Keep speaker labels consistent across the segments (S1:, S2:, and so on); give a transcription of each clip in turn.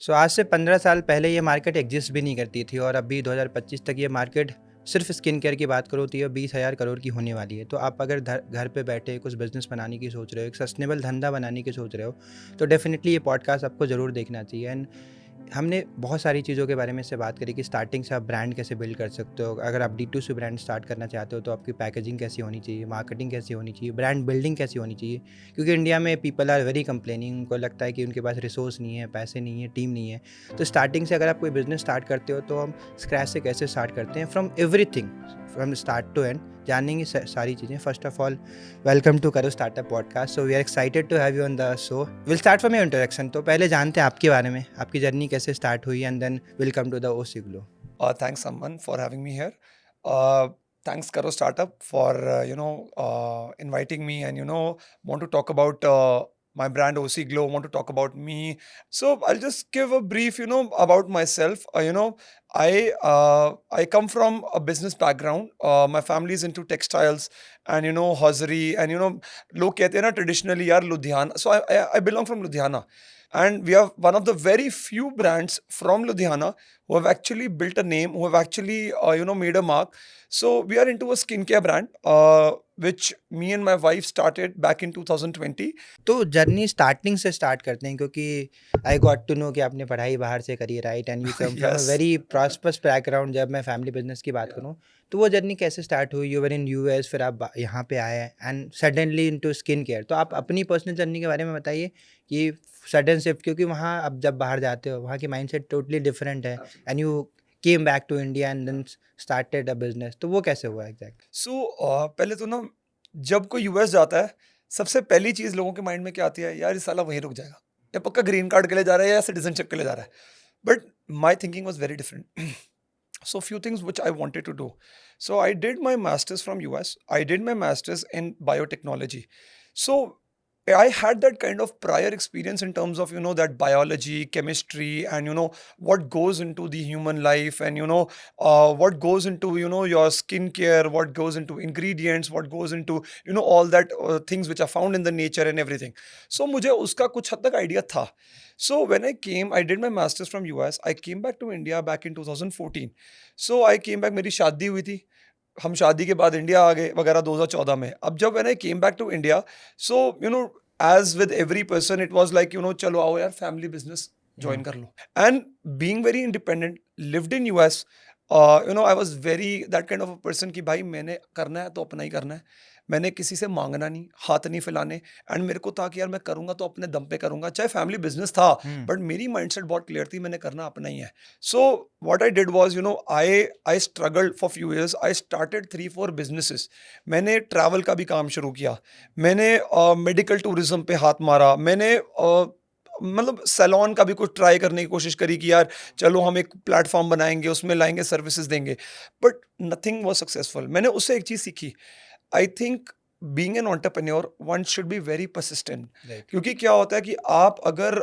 S1: आज से 15 साल पहले ये मार्केट एग्जिस्ट भी नहीं करती थी और अभी 2025 तक ये मार्केट सिर्फ स्किन केयर की बात करो तो ये 20,000 करोड़ की होने वाली है। तो आप अगर घर पे बैठे कुछ बिजनेस बनाने की सोच रहे हो, एक सस्टेनेबल धंधा बनाने की सोच रहे हो, तो डेफिनेटली ये पॉडकास्ट आपको ज़रूर देखना चाहिए। एंड हमने बहुत सारी चीज़ों के बारे में इससे बात करी कि स्टार्टिंग से आप ब्रांड कैसे बिल्ड कर सकते हो। अगर आप D2C ब्रांड स्टार्ट करना चाहते हो तो आपकी पैकेजिंग कैसी होनी चाहिए, मार्केटिंग कैसी होनी चाहिए, ब्रांड बिल्डिंग कैसी होनी चाहिए। क्योंकि इंडिया में पीपल आर वेरी कंप्लेनिंग, उनको लगता है कि उनके पास रिसोर्स नहीं है, पैसे नहीं है, टीम नहीं है। तो स्टार्टिंग से अगर आप कोई बिजनेस स्टार्ट करते हो तो हम स्क्रैच से कैसे स्टार्ट करते हैं, from everything, from start to end जानेंगे सारी चीज़ें। First of all, welcome to Karo startup podcast. So we are excited to have you on the show. Will start from your introduction. तो पहले जानते हैं आपके बारे में, आपकी जर्नी कैसे स्टार्ट हुई, and then will come to the OC Glow.
S2: Thanks, Amman, for having me here. Thanks, Karo Startup, for inviting me, and want to talk about my brand OC Glow. Want to talk about me. So I'll just give a brief, about myself. I come from a business background. My family is into textiles and hosiery, and लोग कहते हैं ना traditionally यार Ludhiana. So I belong from Ludhiana. And we are one of the very few brands from Ludhiana who have actually built a name, who have actually, made a mark. So we are into a skincare brand, which me and my wife started back in 2020.
S1: तो journey starting से start करते हैं, क्योंकि I got to know कि आपने पढ़ाई बाहर से करी, right, and you come from a
S2: Yes.
S1: Very prosperous background. जब मैं फैमिली बिजनेस की बात करूँ तो वो जर्नी कैसे स्टार्ट हुई? यू वर इन US, फिर आप यहाँ पे आए and suddenly into skin care. तो आप अपनी पर्सनल जर्नी के बारे में बताइए कि सडन शिफ्ट, क्योंकि वहाँ आप जब बाहर जाते हो वहाँ की माइंडसेट टोटली डिफरेंट है, and you came back to India and then started a business. तो वो कैसे हुआ एग्जैक्ट?
S2: So पहले तो ना, जब कोई यूएस जाता है, सबसे पहली चीज लोगों के माइंड में क्या आती है, यार ये साला वहीं रुक जाएगा, या पक्का ग्रीन कार्ड के लिए जा रहा है या सिटीजनशिप के लिए जा रहा है. But my thinking was very different. So few things which I wanted to do. So I did my masters from US. I did my masters in biotechnology. So I had that kind of prior experience in terms of that biology, chemistry, and what goes into the human life, and what goes into your skincare, what goes into ingredients, what goes into all that things which are found in the nature and everything. So मुझे उसका कुछ हद तक idea था. So when I did my masters from US. I came back to India back in 2014. So I came back, मेरी शादी हुई थी, हम शादी के बाद इंडिया आ गए वगैरह 2014 में. अब जब when I came back to India, so as with every person, it was like चलो आओ यार फैमिली बिजनेस ज्वाइन कर लो. And being very independent, lived in US, I was very that kind of a person कि भाई मैंने करना है तो अपना ही करना है, मैंने किसी से मांगना नहीं, हाथ नहीं फैलाने. एंड मेरे को था कि यार मैं करूंगा तो अपने दम पे करूंगा, चाहे फैमिली बिजनेस था, बट मेरी माइंडसेट बहुत क्लियर थी, मैंने करना अपना ही है. So what I did was, I struggled for few years. I started 3-4 businesses. मैंने ट्रैवल का भी काम शुरू किया, मैंने मेडिकल टूरिज्म पे हाथ मारा, मैंने मतलब सैलून का भी कुछ ट्राई करने की कोशिश करी कि यार चलो हम एक प्लेटफॉर्म बनाएंगे, उसमें लाएंगे, सर्विसेज देंगे, बट नथिंग वाज सक्सेसफुल. मैंने उससे एक चीज़ सीखी. I think being an entrepreneur one should be very persistent. क्योंकि क्या होता है कि आप अगर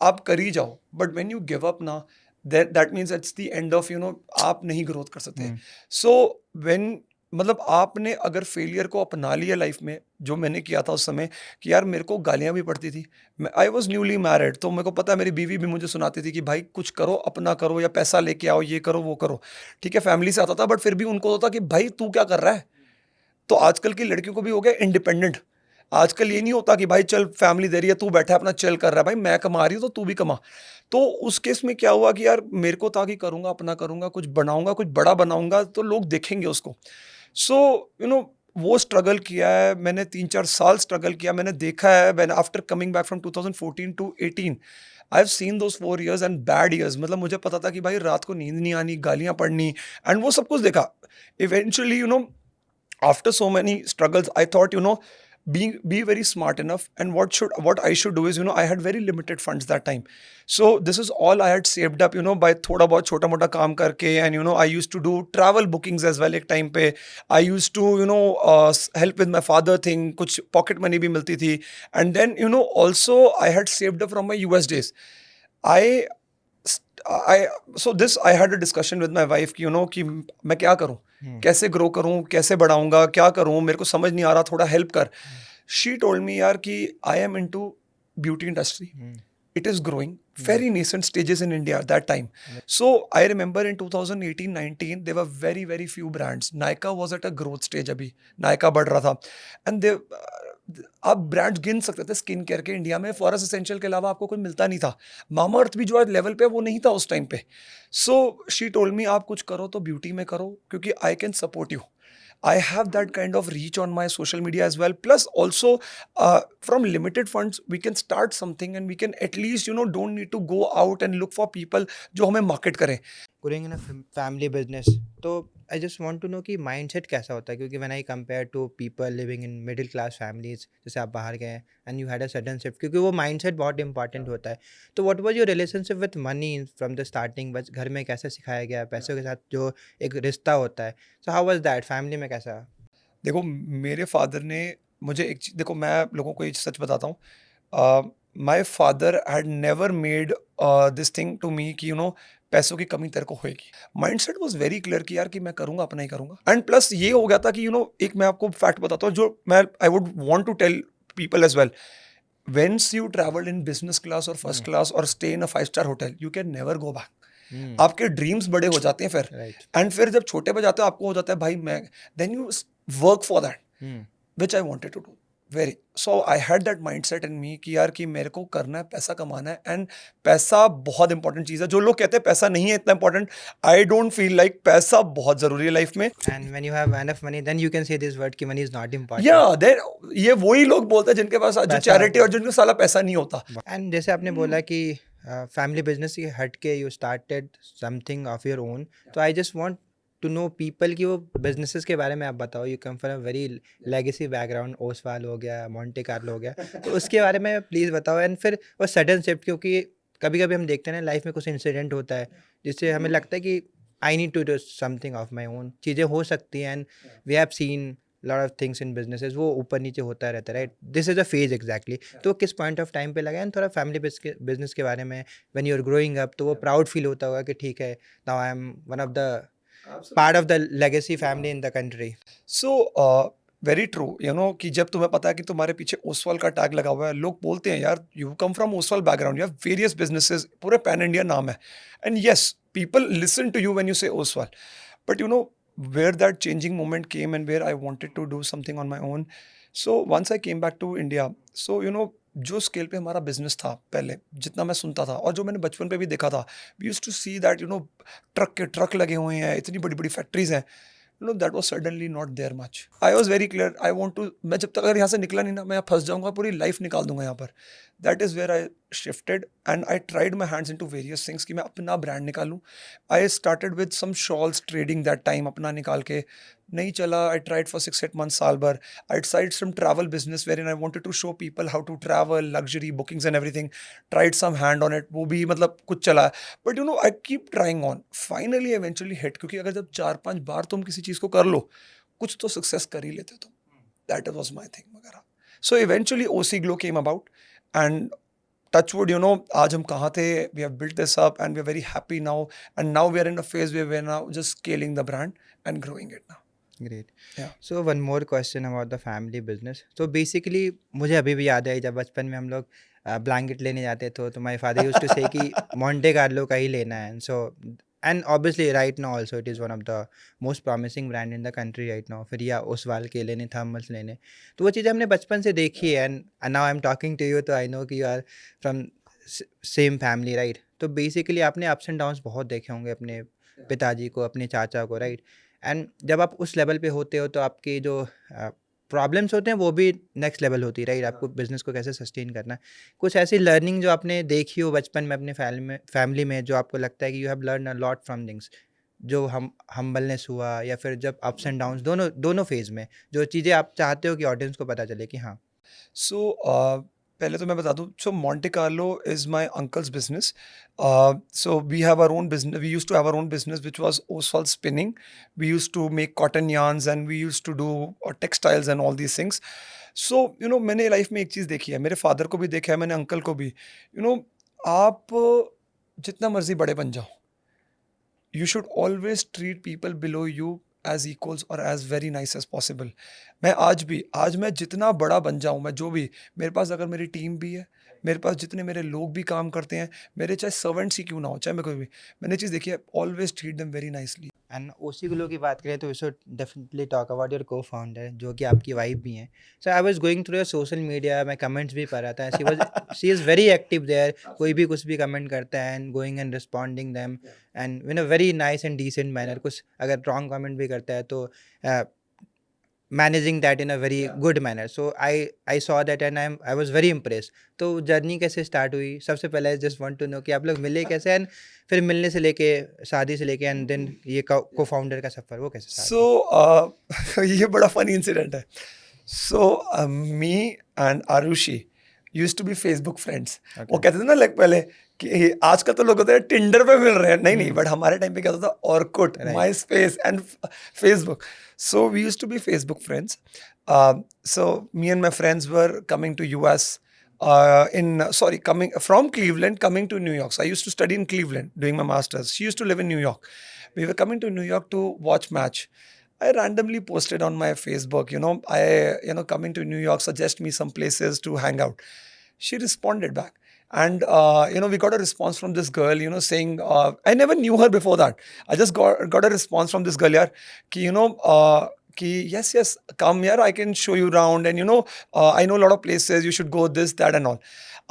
S2: आप कर ही जाओ, but when you give up ना, that means it's the end of आप नहीं ग्रोथ कर सकते. सो व्हेन मतलब आपने अगर फेलियर को अपना लिया लाइफ में, जो मैंने किया था उस समय, कि यार मेरे को गालियां भी पड़ती थी. आई वॉज न्यूली मैरिड, तो मेरे को पता है मेरी बीवी भी मुझे सुनाती थी कि भाई कुछ करो, अपना करो, या पैसा लेके आओ, ये करो वो करो. ठीक है, फैमिली से आता था, बट फिर भी उनको होता कि भाई तू क्या कर रहा है. तो आजकल की लड़कियों को भी हो गया इंडिपेंडेंट. आजकल ये नहीं होता कि भाई चल फैमिली दे रही है, तू बैठा है अपना चिल कर रहा है, भाई मैं कमा रही हूँ तो तू भी कमा. तो उस केस में क्या हुआ कि यार मेरे को था कि करूंगा, अपना करूंगा, कुछ बनाऊंगा, कुछ बड़ा बनाऊंगा तो लोग देखेंगे उसको. सो वो स्ट्रगल किया है मैंने, 3-4 साल स्ट्रगल किया. मैंने देखा है when after coming back from 2014 to 18, I have seen those 4 years and bad years. मतलब मुझे पता था कि भाई रात को नींद नहीं आनी, गालियां पड़नी, एंड वो सब कुछ देखा. Eventually after so many struggles, I thought be very smart enough, and what I should do is, I had very limited funds that time. So this is all I had saved up, by thoda bahut chota mota kaam karke. And I used to do travel bookings as well ek time pe. I used to help with my father thing, kuch pocket money bhi milti thi. And then also I had saved up from my US days. I so this I had a discussion with my wife कि कि मैं क्या करूं, कैसे grow करूं, कैसे बढ़ाऊंगा, क्या करूं, मेरे को समझ नहीं आ रहा, थोड़ा हेल्प कर. शी टोल्ड मी यार कि I am into beauty industry. it is growing, very nascent stages in India at that time. So I remember in 2018-19 there were very very few brands. Nykaa was at a growth stage, अभी Nykaa बढ़ रहा था, and they आप brands गिन सकते थे skin care के India में, फॉरेस्ट एसेंशियल के अलावा आपको कोई मिलता नहीं था. मामा अर्थ भी जो आज लेवल पे है वो नहीं था उस टाइम पे. सो शी टोल्ड मी आप कुछ करो तो ब्यूटी में करो, क्योंकि I can support you. I have that kind of reach on my social media as well. Plus, also from limited funds, we can start something, and we can at least, don't need to go out and look for people जो हमें market करें.
S1: Growing in a family business, तो I just want to know कि mindset कैसा होता है, क्योंकि when I compare to people living in middle class families, जैसे आप बाहर गए and you had a sudden shift, क्योंकि वो mindset बहुत important होता है. तो what was your relationship with money from the starting? बस घर में कैसे सिखाया गया पैसों के साथ जो एक रिश्ता होता है, so how was that family में कैसा?
S2: देखो मेरे फादर ने मुझे एक चीज, देखो मैं लोगों को एक सच बताता हूँ. My father had never made this thing to me कि पैसों की कमी तेरे को होएगी. Mind set was very clear कि यार कि मैं करूंगा अपना ही करूंगा. एंड प्लस ये हो गया था कि एक मैं आपको फैक्ट बताता हूँ जो मैं I would want to tell people as well. Once you travel in business class और फर्स्ट क्लास और stay in a 5 star hotel, you can never go back. आपके ड्रीम्स बड़े हो जाते हैं फिर.
S1: Right.
S2: एंड फिर जब छोटे पे जाते हो आपको हो जाता है भाई मैं, then you work for that which I wanted to do very. So I had that mindset in me कि यार कि मेरे को करना है, पैसा कमाना है. एंड पैसा बहुत इंपॉर्टेंट चीज़ है. जो लोग कहते हैं पैसा नहीं है इतना important, I don't feel like पैसा बहुत ज़रूरी है लाइफ में.
S1: And when you have enough money, then you can say this word कि money is not important.
S2: या देन ये वही लोग बोलते हैं जिनके पास जो
S1: पैसा
S2: चैरिटी और जिनके साला पैसा नहीं होता.
S1: एंड जैसे आपने बोला कि फैमिली बिजनेस से हट के you started something of your own, तो I just want to know people की वो बिजनेसेस के बारे में आप बताओ. You come from very legacy background, Oswal हो गया, मोंटे कार्लो हो गया, तो उसके बारे में प्लीज़ बताओ. एंड फिर वो सडन शिफ्ट, क्योंकि कभी कभी हम देखते हैं ना लाइफ में कुछ इंसिडेंट होता है जिससे हमें लगता है कि I need to do something of my own. चीज़ें हो सकती हैं and we have seen lot of things in businesses, वो ऊपर नीचे होता रहता है, right. This is a phase exactly. तो किस पॉइंट ऑफ टाइम पे लगा, एंड थोड़ा फैमिली बिजनेस के बारे में when you are growing up, तो वो प्राउड फील होता होगा कि ठीक है, now I am one of the part of the legacy family in the country.
S2: So very true. कि जब तुम्हें पता है कि तुम्हारे पीछे ओसवाल का टैग लगा हुआ है, लोग बोलते हैं यार you come from Oswal background, you have various businesses, पूरे पैन इंडिया नाम है. And yes, people listen to you when you say Oswal. But where that changing moment came and where I wanted to do something on my own. So once I came back to India, so जो scale पे हमारा business था पहले, जितना मैं सुनता था और जो मैंने बचपन पे भी देखा था, we used to see that truck के ट्रक लगे हुए हैं, इतनी बड़ी बड़ी फैक्ट्रीज हैं. That was suddenly not there much. I was very clear, I want to, मैं जब तक अगर यहाँ से निकला नहीं ना, मैं यहाँ फंस जाऊंगा, पूरी लाइफ निकाल दूंगा यहाँ पर. That is where I shifted and I tried my hands into various things कि मैं अपना ब्रांड निकालूं. I started with some shawls trading that time, अपना निकाल के नहीं चला. आई ट्राइड फॉर 6-8 months, साल भर. I tried some travel business where in I wanted to show people how to travel, luxury bookings and everything. Tried some hand on it, वो भी मतलब कुछ चला. But I keep trying on. Finally eventually hit, क्योंकि अगर जब 4-5 बार तुम किसी चीज़ को कर लो, कुछ तो सक्सेस कर ही लेते तुम. दैट वॉज माई थिंग वगैरह. So eventually OC glow came about and touchwood, आज हम कहाँ थे, we have built this up and we are very happy now, and now we are in a phase where we are now just scaling the brand and growing it now.
S1: Great.
S2: Yeah.
S1: So one more question about the family business. So basically मुझे अभी भी याद है जब बचपन में हम लोग ब्लैंकेट लेने जाते थे, तो माय फादर यूज्ड टू से कि मोंटे कार्लो का ही लेना है. And so and obviously right now also it is one of the most promising brand in the country right now. फिर या ओसवाल के लेने, थर्मल्स लेने, तो वो चीज़ें हमने बचपन से देखी है. And now I am talking to you, तो आई नो कि you are from same family, right. तो बेसिकली आपने अप्स एंड डाउन्स बहुत देखे होंगे अपने पिताजी को, अपने चाचा को, राइट. एंड जब आप उस लेवल पे होते हो तो आपके जो प्रॉब्लम्स होते हैं वो भी नेक्स्ट लेवल होती है, राइट. आपको बिजनेस को कैसे सस्टेन करना है, कुछ ऐसी लर्निंग जो आपने देखी हो बचपन में अपने फैमिली में, जो आपको लगता है कि you have learn a lot from things, जो हम्बलनेस हुआ या फिर जब अप्स एंड डाउन्स दोनों फेज में, जो चीज़ें आप चाहते हो कि ऑडियंस को पता चले कि हाँ.
S2: सो पहले तो मैं बता दूं, so Monte Carlo is my uncle's business. So we have our own business, we used to have our own business which was Oswal spinning. We used to make cotton yarns and we used to do textiles and all these things. सो मैंने life में एक चीज़ देखी है, मेरे father को भी देखा है, मैंने अंकल को भी. आप जितना मर्जी बड़े बन जाओ, you should always treat people below you as equals or as very nice as possible. मैं आज मैं जितना बड़ा बन जाऊँ, मैं जो भी, मेरे पास अगर मेरी टीम भी है, मेरे पास जितने मेरे लोग भी काम करते हैं, मेरे चाहे सर्वेंट्स ही क्यों ना हो, चाहे मैं कोई भी, मैंने चीज़ देखी है, always treat them very nicely.
S1: And OC glow की बात करें तो we should definitely talk about your cofounder जो कि आपकी वाइफ भी हैं. So I was going through your social media, मैं कमेंट्स भी पढ़ रहा था. She is very active there. कोई भी कुछ भी कमेंट करता है and going and responding them and in a very nice and decent manner. कुछ अगर रॉन्ग कमेंट भी करता है तो managing that in a very good manner. So I saw that and I was very impress. तो journey कैसे start हुई? सबसे पहले I just want to know कि आप लोग मिले कैसे एंड फिर मिलने से लेके शादी से लेके एंड देन ये को फाउंडर का सफ़र वो कैसे स्टार्ट
S2: सो ये बड़ा फनी इंसिडेंट है. So me and Arushi used to be Facebook friends.
S1: हुआ?
S2: वो कहते थे ना लाइक पहले कि आजकल तो लोग होते हैं टिंडर पे मिल रहे हैं, नहीं नहीं,
S1: हम्म.
S2: बट हमारे टाइम पे क्या होता था, Orkut,
S1: right.
S2: MySpace and Facebook. So we used to be Facebook friends. So me and my friends were coming to US, coming from Cleveland, coming to New York. So I used to study in Cleveland doing my masters. She used to live in New York. We were coming to New York to watch match. I randomly posted on my Facebook, coming to New York, suggest me some places to hang out. She responded back. And, we got a response from this girl, saying, I never knew her before that. I just got a response from this girl, yaar, ki, yes, come here, I can show you around. And, I know a lot of places, you should go this, that and all.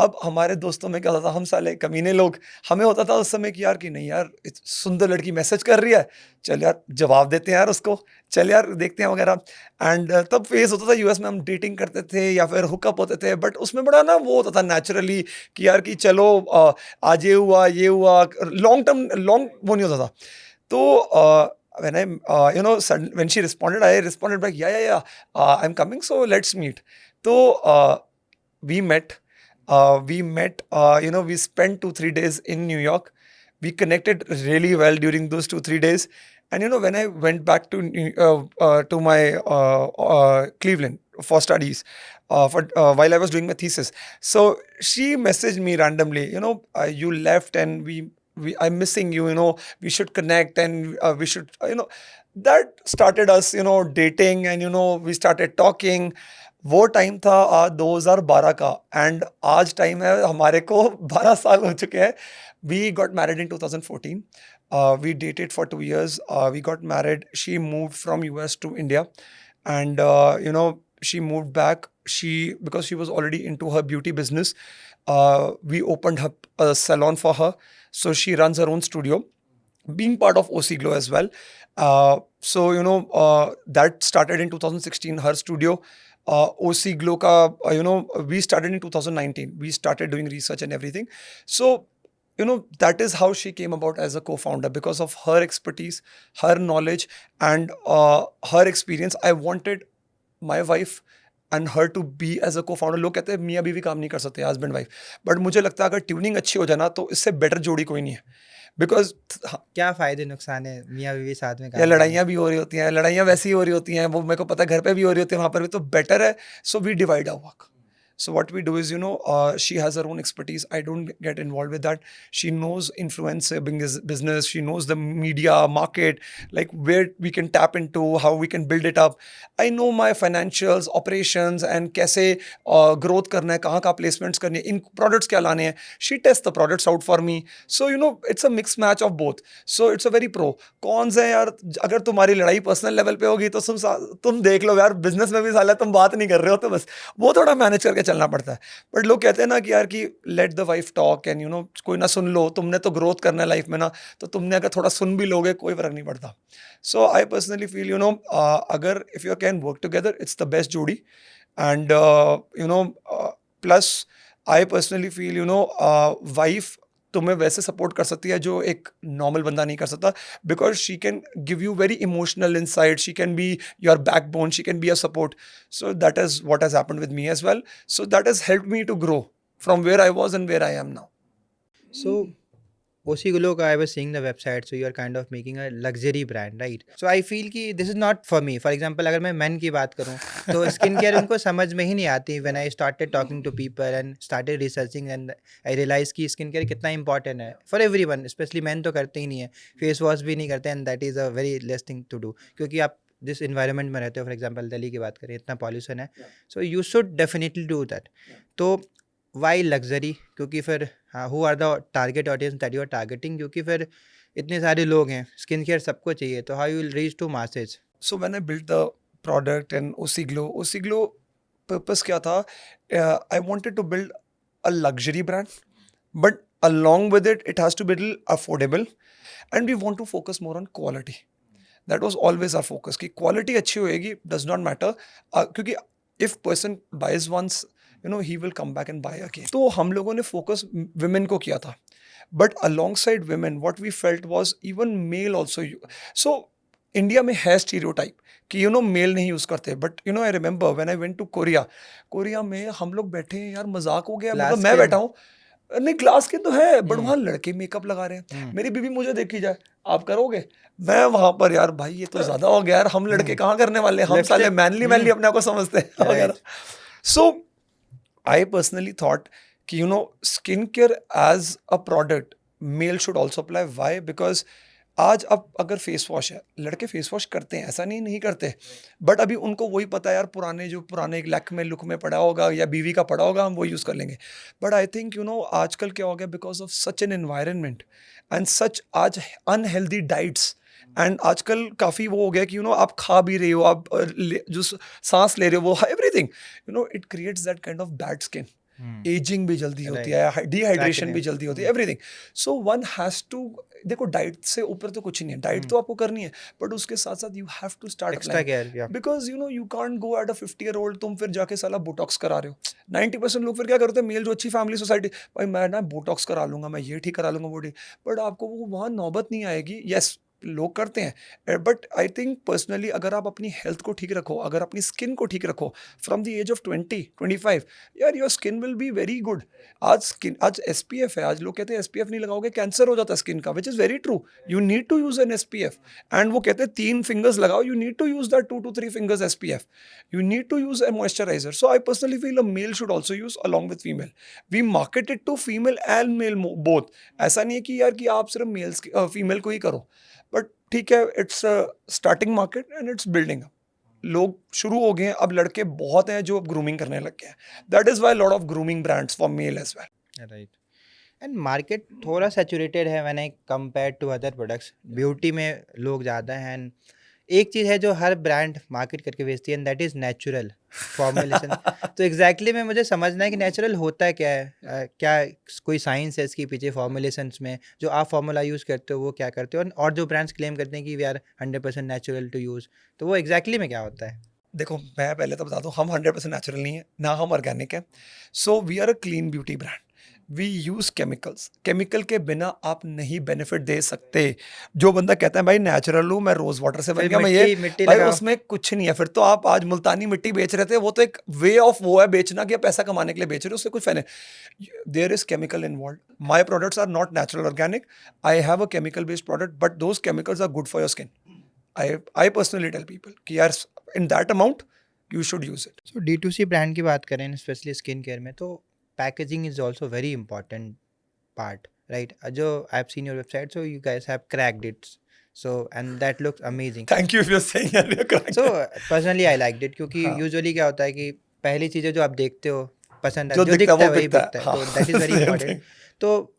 S2: अब हमारे दोस्तों में क्या होता था, हम साले कमीने लोग, हमें होता था उस समय कि यार कि नहीं यार, सुंदर लड़की मैसेज कर रही है, चल यार जवाब देते हैं यार उसको, चल यार देखते हैं वगैरह. एंड तब फेज होता था यूएस में, हम डेटिंग करते थे या फिर हुकअप होते थे, बट उसमें बड़ा ना वो होता था नेचुरली कि यार कि चलो आज ये हुआ, लॉन्ग वो नहीं होता था. तो when she responded, I responded back, yeah, I'm coming, so let's meet. So we met. We spent 2-3 days in New York. We connected really well during those 2-3 days. And when I went back to my Cleveland for studies, while I was doing my thesis, so she messaged me randomly. You left, and I'm missing you. We should connect, and we should. That started us. Dating, and we started talking. वो time था 2012 का, and आज time है हमारे को 12 साल हो चुके हैं. We got married in 2014. We dated for 2 years. We got married. She moved from US to India, and she moved back. Because she was already into her beauty business, we opened up a salon for her. So she runs her own studio, being part of OC Glow as well. That started in 2016, her studio. OC Glow ka, we started in 2019. We started doing research and everything. So, that is how she came about as a co-founder, because of her expertise, her knowledge, and her experience. I wanted my wife and her to be as a co-founder. लोग कहते हैं मियाँ बीवी काम नहीं कर सकते, husband wife, but मुझे लगता है अगर ट्यूनिंग अच्छी हो जाए ना, तो इससे बेटर जोड़ी कोई नहीं है. बिकॉज
S1: क्या फ़ायदे नुकसान है मियाँ बीवी साथ में
S2: या
S1: काम करने?
S2: लड़ाइयाँ भी हो रही होती हैं, लड़ाइयाँ वैसी ही हो रही होती हैं, वो मेरे को पता है घर पे भी हो रही होती है, वहाँ पर भी, तो बेटर है. So we divide our work. So what we do is, she has her own expertise. I don't get involved with that. She knows influencer business. She knows the media market, like where we can tap into, how we can build it up. I know my financials, operations, and कैसे growth करना है, कहाँ placements करनी है, इन products क्या लाने हैं. She tests the products out for me. So it's a mixed match of both. So it's a very pro. कौन है यार, अगर तुम्हारी लड़ाई पर्सनल लेवल पे होगी तो तुम देख लो यार, बिजनेस में भी साला तुम बात नहीं कर रहे हो, तो बस वो थोड़ा मैनेज करके चलना पड़ता है. बट लोग कहते हैं ना कि यार कि let the wife talk, and कोई ना सुन लो, तुमने तो ग्रोथ करना है लाइफ में ना, तो तुमने अगर थोड़ा सुन भी लोगे कोई फर्क नहीं पड़ता. सो आई पर्सनली फील अगर if you can work together, it's the best जोड़ी. And plus I personally feel wife तुम्हें वैसे सपोर्ट कर सकती है जो एक नॉर्मल बंदा नहीं कर सकता, because she can give you very emotional insight, she can be your backbone, she can be a support. So that is what has happened with me as well. So that has helped me to grow from where I was and where I am now.
S1: So OC Glow का I was seeing the website, so you are kind of making a luxury brand, right? So I feel कि this is not for me. For example, अगर मैं men की बात करूँ तो skin care उनको समझ में ही नहीं आती. When I started talking to people and started researching, and I realized कि स्किन केयर कितना important है for everyone, especially men तो करते ही नहीं है, फेस वॉश भी नहीं करते, and that is a very less thing to do. क्योंकि आप जिस इन्वायरमेंट में रहते हो, फॉर एग्जाम्पल दिल्ली की बात करें, इतना पॉल्यूशन है, so you should definitely do that. तो वाई लग्जरी, क्योंकि फिर हाँ, who are the target audience that you are targeting, क्योंकि फिर इतने सारे लोग हैं, स्किन केयर सबको चाहिए, तो how you will reach to masses?
S2: So when I built the product and OC glow purpose क्या था, I wanted to build a luxury brand, but along with it it has to be little affordable, and we want to focus more on quality. That was always our focus कि quality अच्छी होएगी, does not matter, क्योंकि if person buys once, you know, he will come back and buy again. तो हम लोगों ने focus women को किया था, but alongside women what we felt was even male also so India में है स्टीरियोटाइप कि यू नो मेल नहीं यूज़ करते, but you know I remember when I went to Korea में हम लोग बैठे हैं यार, मजाक हो गया, मतलब
S1: ग्लास
S2: मैं
S1: स्किन।
S2: बैठा हूँ, नहीं ग्लास के तो है, बट वहाँ लड़के मेकअप लगा रहे हैं, मेरी बीवी मुझे देखी जाए, आप करोगे? मैं वहां पर यार भाई ये तो ज्यादा हो गया यार, हम लड़के कहाँ करने वाले हैं, हम साले
S1: लिपस्टिक।
S2: मैनली मैनली अपने आप को समझते हैं वगैरह. सो आई पर्सनली थॉट कि you know skin care as a product male should also apply. Why? Because आज अब अगर फेस वॉश है, लड़के फेस वॉश करते हैं, ऐसा नहीं करते, बट अभी उनको वही पता है यार, पुराने एक लैक में लुक में पड़ा होगा या बीवी का पड़ा होगा, हम वो यूज़ कर लेंगे. But I think you know आजकल क्या हो गया, because of such an environment and such आज अनहेल्दी डाइट्स, एंड आजकल काफ़ी वो हो गया कि यू नो आप खा भी रहे हो, आप जो सांस ले रहे हो, वो everything, you know it creates that kind of bad skin. Ageing भी जल्दी होती है, डिहाइड्रेशन भी जल्दी होती है, everything. So one has to, देखो डाइट से ऊपर तो कुछ नहीं है, डाइट तो आपको करनी है, बट उसके साथ साथ you have to start
S1: extra care, या
S2: because you know you can't go at a 50-year-old, तुम फिर जाके साला बोटॉक्स करा रहे हो. 90% लोग फिर क्या करते हैं, मेल जो अच्छी फैमिली सोसाइटी, भाई मैं ना बोटॉक्स करा लूंगा, मैं ये ठीक करा लूंगा, वो ठीक, बट आपको वो वहाँ नौबत नहीं आएगी. यस लोग करते हैं, बट आई थिंक पर्सनली अगर आप अपनी हेल्थ को ठीक रखो, अगर अपनी स्किन को ठीक रखो फ्रॉम द एज ऑफ 20-25, यार your skin will be very good. आज SPF है, आज लोग कहते हैं SPF नहीं लगाओगे कैंसर हो जाता है स्किन का, which is very true. You need to use an SPF, and वो कहते हैं 3 फिंगर्स लगाओ, you need to use that 2 to 3 fingers SPF. You need to use a moisturizer. So I personally feel a male should also use along with female. We market it to female and male both. ऐसा नहीं है कि यार कि आप सिर्फ mails female को ही करो, बट ठीक है, it's starting market and it's building up. लोग शुरू हो गए हैं, अब लड़के बहुत हैं जो अब ग्रूमिंग करने लग गए हैं. That is why lot of grooming brands for male as well.
S1: Right. And market थोड़ा सैचुरेटेड है when I compare to other products. Beauty में लोग ज़्यादा हैं, एंड एक चीज़ है जो हर ब्रांड मार्केट करके बेचती है, and that is natural formulation. तो एग्जैक्टली में मुझे समझना है कि नेचुरल होता क्या है, क्या कोई साइंस है इसके पीछे फॉर्मुलेशंस में, जो आप फार्मूला यूज़ करते हो वो क्या करते हो, और जो ब्रांड्स क्लेम करते हैं कि we are 100% natural to use, तो वो एग्जैक्टली में क्या होता है?
S2: देखो मैं पहले तो बता दूं, हम 100% नेचुरल नहीं है, ना हम ऑर्गेनिक है. So we are a clean beauty brand. We use chemicals. Chemical के बिना आप नहीं बेनिफिट दे सकते. जो बंदा कहता है भाई नेचुरल हूँ, मैं रोज़ वाटर से बन
S1: फिर
S2: गया, मैं ये
S1: मिट्टी
S2: भाई
S1: लगाओ.
S2: उसमें कुछ नहीं है. फिर तो आप आज मुल्तानी मिट्टी बेच रहे थे, वो तो एक वे ऑफ वो है बेचना कि आप पैसा कमाने के लिए बेच रहे हो, उससे कुछ फायदा. There is chemical involve. My products are not natural organic. I have a chemical based product, but those chemicals are good for your skin. I personally tell people कि यार in that amount you should use it.
S1: So D2C brand की बात करें, specially skin care में, तो packaging is also very important part, right? जो I've seen your website, so you guys have cracked it, so and that looks amazing.
S2: Thank you if you are saying यार you're correct.
S1: So personally I liked it, क्योंकि
S2: हाँ.
S1: usually क्या होता है कि पहली चीज़ें जो आप देखते हो पसंद
S2: जो
S1: जो
S2: दिखता
S1: दिखता
S2: है
S1: है
S2: वो
S1: वही
S2: बिकता है.
S1: बिकता है, तो
S2: हाँ.
S1: that is very
S2: Same
S1: important.
S2: thing.
S1: तो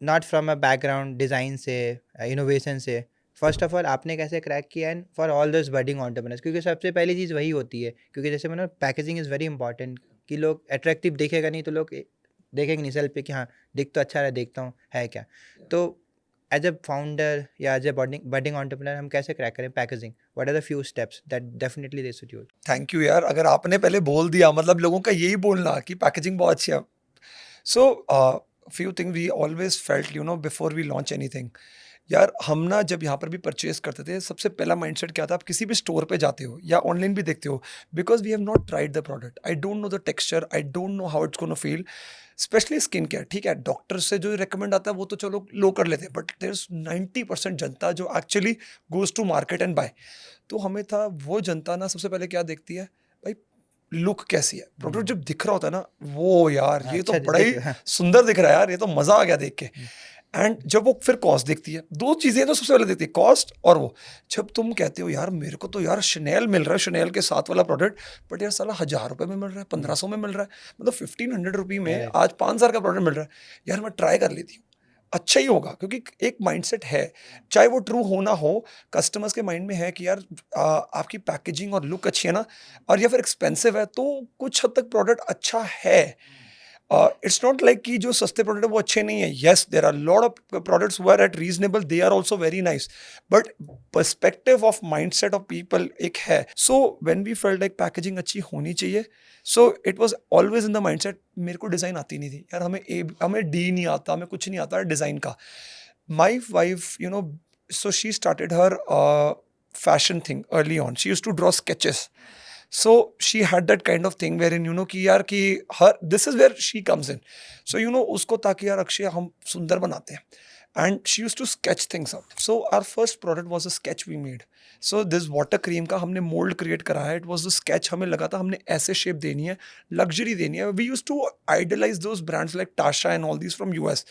S1: not from a background design से, इनोवेशन से, फर्स्ट ऑफ ऑल आपने कैसे क्रैक किया, and for all those budding entrepreneurs, क्योंकि सबसे पहली चीज़ वही होती है, क्योंकि जैसे मैंने पैकेजिंग इज़ वेरी इंपॉर्टेंट, कि लोग अट्रैक्टिव दिखेगा नहीं तो लोग देखेंगे नहीं सेल पे कि हाँ दिख तो अच्छा रहा, देखता हूँ है क्या. तो एज अ फाउंडर या एज अ बडिंग एंटरप्रेन्योर हम कैसे क्रैक करें packaging? What are the few steps that definitely they should use?
S2: Thank you यार, अगर आपने पहले बोल दिया, मतलब लोगों का यही बोलना कि पैकेजिंग बहुत अच्छी है. So few thing we always felt, you know, before we launch anything. यार हम ना जब यहाँ पर भी परचेज करते थे, सबसे पहला माइंडसेट क्या था, आप किसी भी स्टोर पे जाते हो या ऑनलाइन भी देखते हो, because we have not tried the product, I don't know the texture, I don't know how it's gonna feel. Specially skin care, ठीक है, डॉक्टर से जो रिकमेंड आता है वो तो चलो लो कर लेते हैं, बट देयर इज 90% जनता जो actually goes to market and buy. तो हमें था वो जनता ना सबसे पहले क्या देखती है, भाई लुक कैसी है, प्रोडक्ट जब दिख रहा होता है ना, वो यार ये तो
S1: अच्छा
S2: बड़ा ही
S1: दिख, हाँ.
S2: सुंदर दिख रहा है यार, ये तो मजा आ गया देख के. एंड जब वो फिर कॉस्ट देखती है, दो चीज़ें तो सबसे पहले देखती है, कॉस्ट और वो। जब तुम कहते हो यार मेरे को तो यार शनेल मिल रहा है, शनेल के साथ वाला प्रोडक्ट, बट यार साला 1000 रुपये में मिल रहा है, 1500 में मिल रहा है, मतलब 1500 रुपये में
S1: करेक्ट।
S2: आज 5000 का प्रोडक्ट मिल रहा है, यार मैं ट्राई कर लेती हूँ, अच्छा ही होगा, क्योंकि एक माइंडसेट है, चाहे वो ट्रू हो ना हो, कस्टमर्स के माइंड में है कि यार आपकी पैकेजिंग और लुक अच्छी है ना, और या फिर एक्सपेंसिव है तो कुछ हद तक प्रोडक्ट अच्छा है। इट्स नॉट लाइक कि जो सस्ते प्रोडक्ट है वो अच्छे नहीं है, yes there are lot of products who are at reasonable, they are also very nice, but perspective of mindset of people एक है। So when we felt like packaging अच्छी होनी चाहिए, so it was always in the mindset. मेरे को design आती नहीं थी यार, हमें डी नहीं आता, हमें कुछ नहीं आता डिज़ाइन का। My wife so she started her fashion thing early on. She used to draw sketches. So she had that kind of thing wherein कि यार कि her this is where she comes in. So उसको ताकि यार अक्षय हम सुंदर बनाते हैं, and she used to sketch things out. So our first product was a sketch we made. So this water cream का हमने mold create करा है. It was the sketch, हमें लगा था हमने ऐसे shape देनी है, luxury देनी है. We used to idolize those brands like Tasha and all these from US.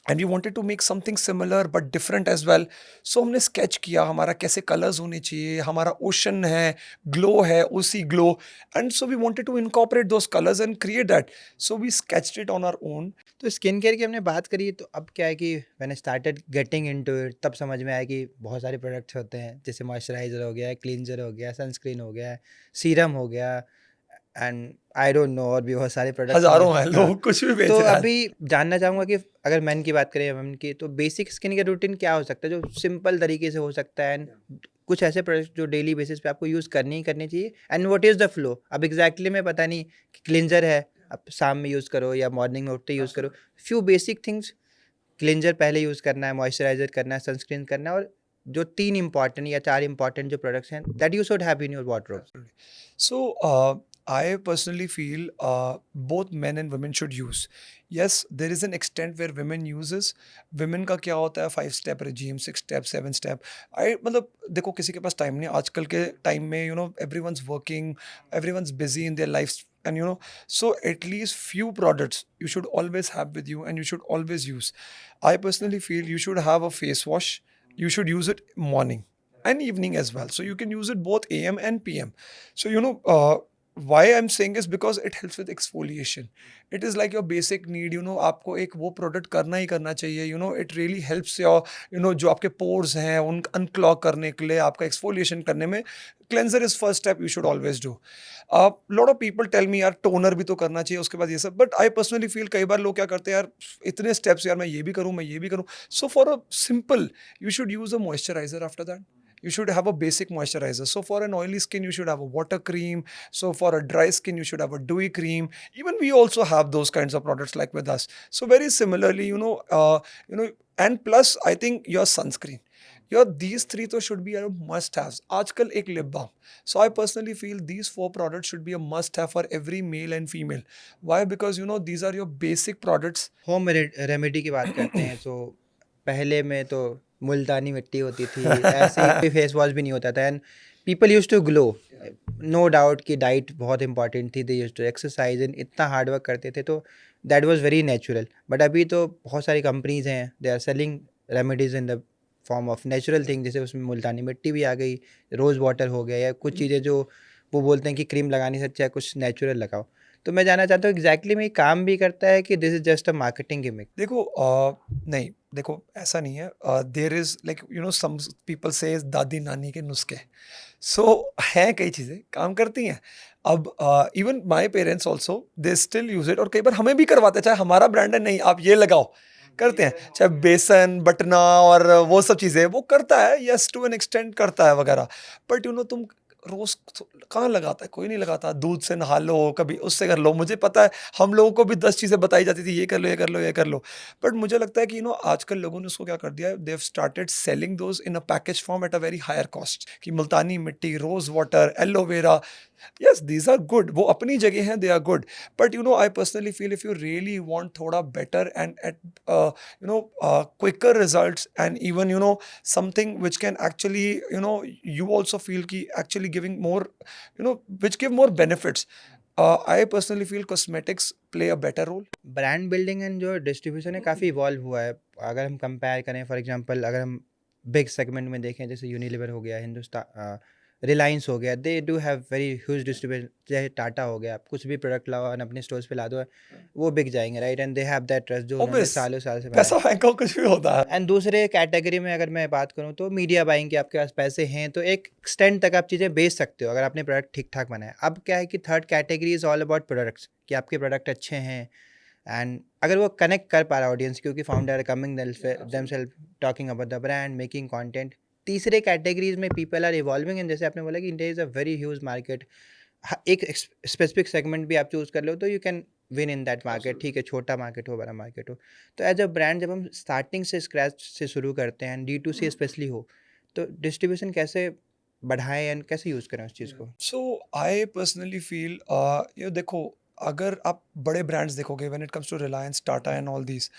S2: And we wanted to make something similar but different as well. So हमने स्केच किया हमारा कैसे कलर्स होने चाहिए, हमारा ओशन है, ग्लो है, उसी glow, and so we wanted to incorporate those colours and create that. So we sketched it on our own.
S1: तो स्किन केयर की हमने बात करी, तो अब क्या है कि when I started getting into it, तब समझ में आया कि बहुत सारे प्रोडक्ट्स होते हैं, जैसे मॉइस्चराइज़र हो गया, क्लींजर हो गया, सनस्क्रीन हो गया, सीरम हो गया, एंड आई डोंट नो और भी बहुत सारे प्रोडक्ट्स हैं।
S2: हजारों हैं,
S1: हाँ,
S2: लोग कुछ भी बेच
S1: तो
S2: रहे हैं।
S1: अभी जानना चाहूँगा कि अगर मेन की बात करें, वुमेन की, तो बेसिक स्किन केयर रूटीन क्या हो सकता है जो सिंपल तरीके से हो सकता है, एंड कुछ ऐसे प्रोडक्ट्स जो डेली बेसिस पे आपको यूज़ करनी ही करनी चाहिए, and what is the flow? अब एग्जैक्टली में पता नहीं कि क्लिनजर है, अब शाम में यूज़ करो या मॉर्निंग में उठते यूज़ करो, फ्यू बेसिक थिंग्स, क्लिनजर पहले यूज़ करना है, मॉइस्चराइज़र करना है, सनस्क्रीन करना है, और जो 3 इम्पॉर्टेंट या 4 इम्पॉर्टेंट जो प्रोडक्ट्स हैं that you should have in your wardrobe.
S2: So, I personally feel both men and women should use. Yes, there is an extent where women uses. Women का क्या होता है 5 step regime, 6 step, 7 step. मतलब देखो किसी के पास time नहीं, आजकल के टाइम में everyone's working, everyone's busy in their lives, and so at least few products you should always have with you and you should always use. I personally feel you should have a face wash. You should use it morning and evening as well. So you can use it both AM and PM. So why I'm saying is because it helps with exfoliation. It is like your basic need. आपको एक वो product करना ही करना चाहिए. It really helps your जो आपके pores हैं उन unclog करने के लिए, आपका exfoliation करने में cleanser is first step you should always do. Lot of people tell me यार toner भी तो करना चाहिए उसके बाद ये सब, but I personally feel कई बार लोग क्या करते हैं यार इतने steps, यार मैं ये भी करूँ मैं ये भी करूँ. So for a simple, you should use a moisturizer after that. You should have a basic moisturizer. So for an oily skin, you should have a water cream. So for a dry skin, you should have a dewy cream. Even we also have those kinds of products like with us. So very similarly, and plus I think your sunscreen. These three तो should be a must-haves. आजकल एक lip balm. So I personally feel these 4 products should be a must-have for every male and female. Why? Because these are your basic products.
S1: Home remedy की बात करते हैं, तो पहले में तो मुल्तानी मिट्टी होती थी, ऐसे ही कोई फेस वॉश भी नहीं होता था, and people use to glow. No doubt कि डाइट बहुत इंपॉर्टेंट थी, they use to exercise and इतना हार्ड वर्क करते थे, तो that was very natural. But अभी तो बहुत सारी कंपनीज हैं, they are selling remedies in the form of natural thing, जैसे उसमें मुल्तानी मिट्टी भी आ गई, रोज़ वाटर हो गया, या कुछ चीज़ें जो वो बोलते हैं कि क्रीम लगाने से अच्छा है कुछ नेचुरल लगाओ। तो मैं जानना चाहता हूँ एग्जैक्टली में ये काम भी करता है कि this is just a marketing gimmick?
S2: देखो नहीं, देखो ऐसा नहीं है। There is like some people से दादी नानी के नुस्खे, सो हैं कई चीज़ें काम करती हैं। अब even my parents also they still use it, और कई बार हमें भी करवाते हैं, चाहे हमारा ब्रांड है नहीं आप ये लगाओ, करते हैं, चाहे बेसन बटना और वो सब चीज़ें वो करता है, यस टू एन एक्सटेंट करता है वगैरह, बट तुम रोज कहाँ लगाता है, कोई नहीं लगाता। दूध से नहा लो, कभी उससे कर लो, मुझे पता है हम लोगों को भी 10 चीज़ें बताई जाती थी, ये कर लो ये कर लो ये कर लो, बट मुझे लगता है कि आजकल लोगों ने उसको क्या कर दिया है, they have started selling those in a package form at a very higher cost, कि Multani mitti, rose water, aloe vera, yes these are good, वो अपनी जगह हैं, they are good, but I personally feel if you really want थोड़ा better and at quicker results, and even something which can actually you also feel कि actually giving more which give more benefits, I personally feel cosmetics play a better role.
S1: Brand building and जो distribution है काफ़ी evolve हुआ है। अगर हम compare करें for example अगर हम बिग सेगमेंट में देखें जैसे यूनिलीवर हो गया, हिंदुस्तान रिलायंस हो गया, they do have very huge distribution. चाहे टाटा हो गया, आप कुछ भी प्रोडक्ट लाओ और अपने स्टोर्स पे ला दो, वो बिक जाएंगे, right? And they have that trust जो उन्होंने
S2: Obvious,
S1: सालों साल से बनाया।
S2: पैसा फेंको कुछ भी होता है.
S1: एंड दूसरे कैटेगरी में अगर मैं बात करूँ तो मीडिया बाइंग के आपके पास पैसे हैं तो एक एक्सटेंड तक आप चीज़ें बेच सकते हो अगर आपने प्रोडक्ट ठीक ठाक बनाया। अब क्या है कि third category is all about products, कि आपके प्रोडक्ट अच्छे हैं एंड अगर वो कनेक्ट कर पा रहा ऑडियंस, क्योंकि founder coming themselves talking about the brand, making content. तीसरे कैटेगरीज में पीपल आर इवॉल्विंग एंड जैसे आपने बोला कि India is a very huge market. एक स्पेसिफिक सेगमेंट भी आप चूज़ कर लो तो you can win in that market, ठीक है, छोटा मार्केट हो बड़ा मार्केट हो। तो एज अ ब्रांड जब हम स्टार्टिंग से स्क्रैच से शुरू करते हैं, D2C स्पेशली हो, तो डिस्ट्रीब्यूशन कैसे बढ़ाएं एंड कैसे यूज़ करें उस चीज़ को?
S2: So I personally feel ये देखो, अगर आप बड़े ब्रांड्स देखोगे when it comes to Reliance, Tata and all these,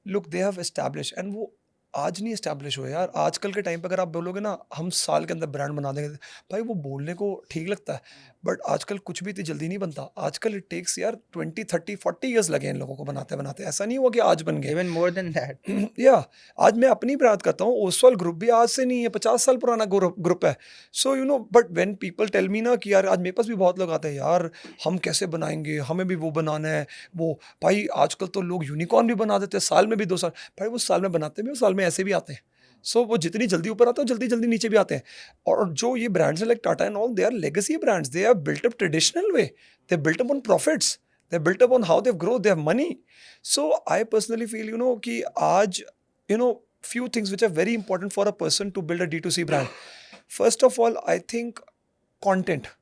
S2: look they have established, and वो आज नहीं एस्टैब्लिश हुए यार। आजकल के टाइम पे अगर आप बोलोगे ना हम साल के अंदर ब्रांड बना देंगे, भाई वो बोलने को ठीक लगता है, बट आजकल कुछ भी इतनी जल्दी नहीं बनता। आजकल इट टेक्स यार 20 30 40 ईयर्स लगे इन लोगों को बनाते बनाते, ऐसा नहीं हुआ कि आज बन गए।
S1: Even more than that.
S2: या आज मैं अपनी बात करता हूँ, ओसवाल ग्रुप भी आज से नहीं है, 50 साल पुराना ग्रुप है। So you know, but when people tell me ना कि यार आज मेरे पास भी बहुत लोग आते हैं, यार हम कैसे बनाएंगे, हमें भी वो बनाना है वो। भाई आजकल तो लोग यूनिकॉर्न भी बना देते हैं साल में भी 2 साल। भाई वो साल में बनाते भी, वो साल में ऐसे भी आते हैं। सो वो जितनी जल्दी ऊपर आते हैं जल्दी जल्दी नीचे भी आते हैं। और जो ये ब्रांड्स हैं like Tata and all, they are legacy brands, they are built up traditional way, they built up on profits, they built up on how they grow, they have money. So I personally feel you know कि आज you know few things which are very important for a person to build a D2C brand. First of all, I think content.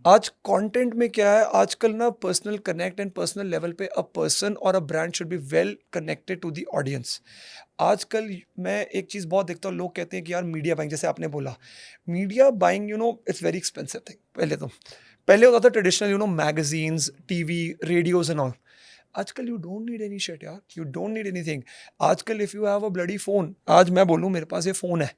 S2: आज content में क्या है, आजकल ना personal connect and personal level पे a person और a brand should be well connected to the audience. आजकल मैं एक चीज़ बहुत देखता हूँ, लोग कहते हैं कि यार मीडिया बाइंग, जैसे आपने बोला media buying, you know it's very expensive thing. पहले होता था traditional, you know magazines, TV, radios and all. आजकल you don't need any shit यार, यू डोंट नीड एनीथिंग। आजकल if you have a bloody phone, आज मैं बोलूँ मेरे पास ये फ़ोन है,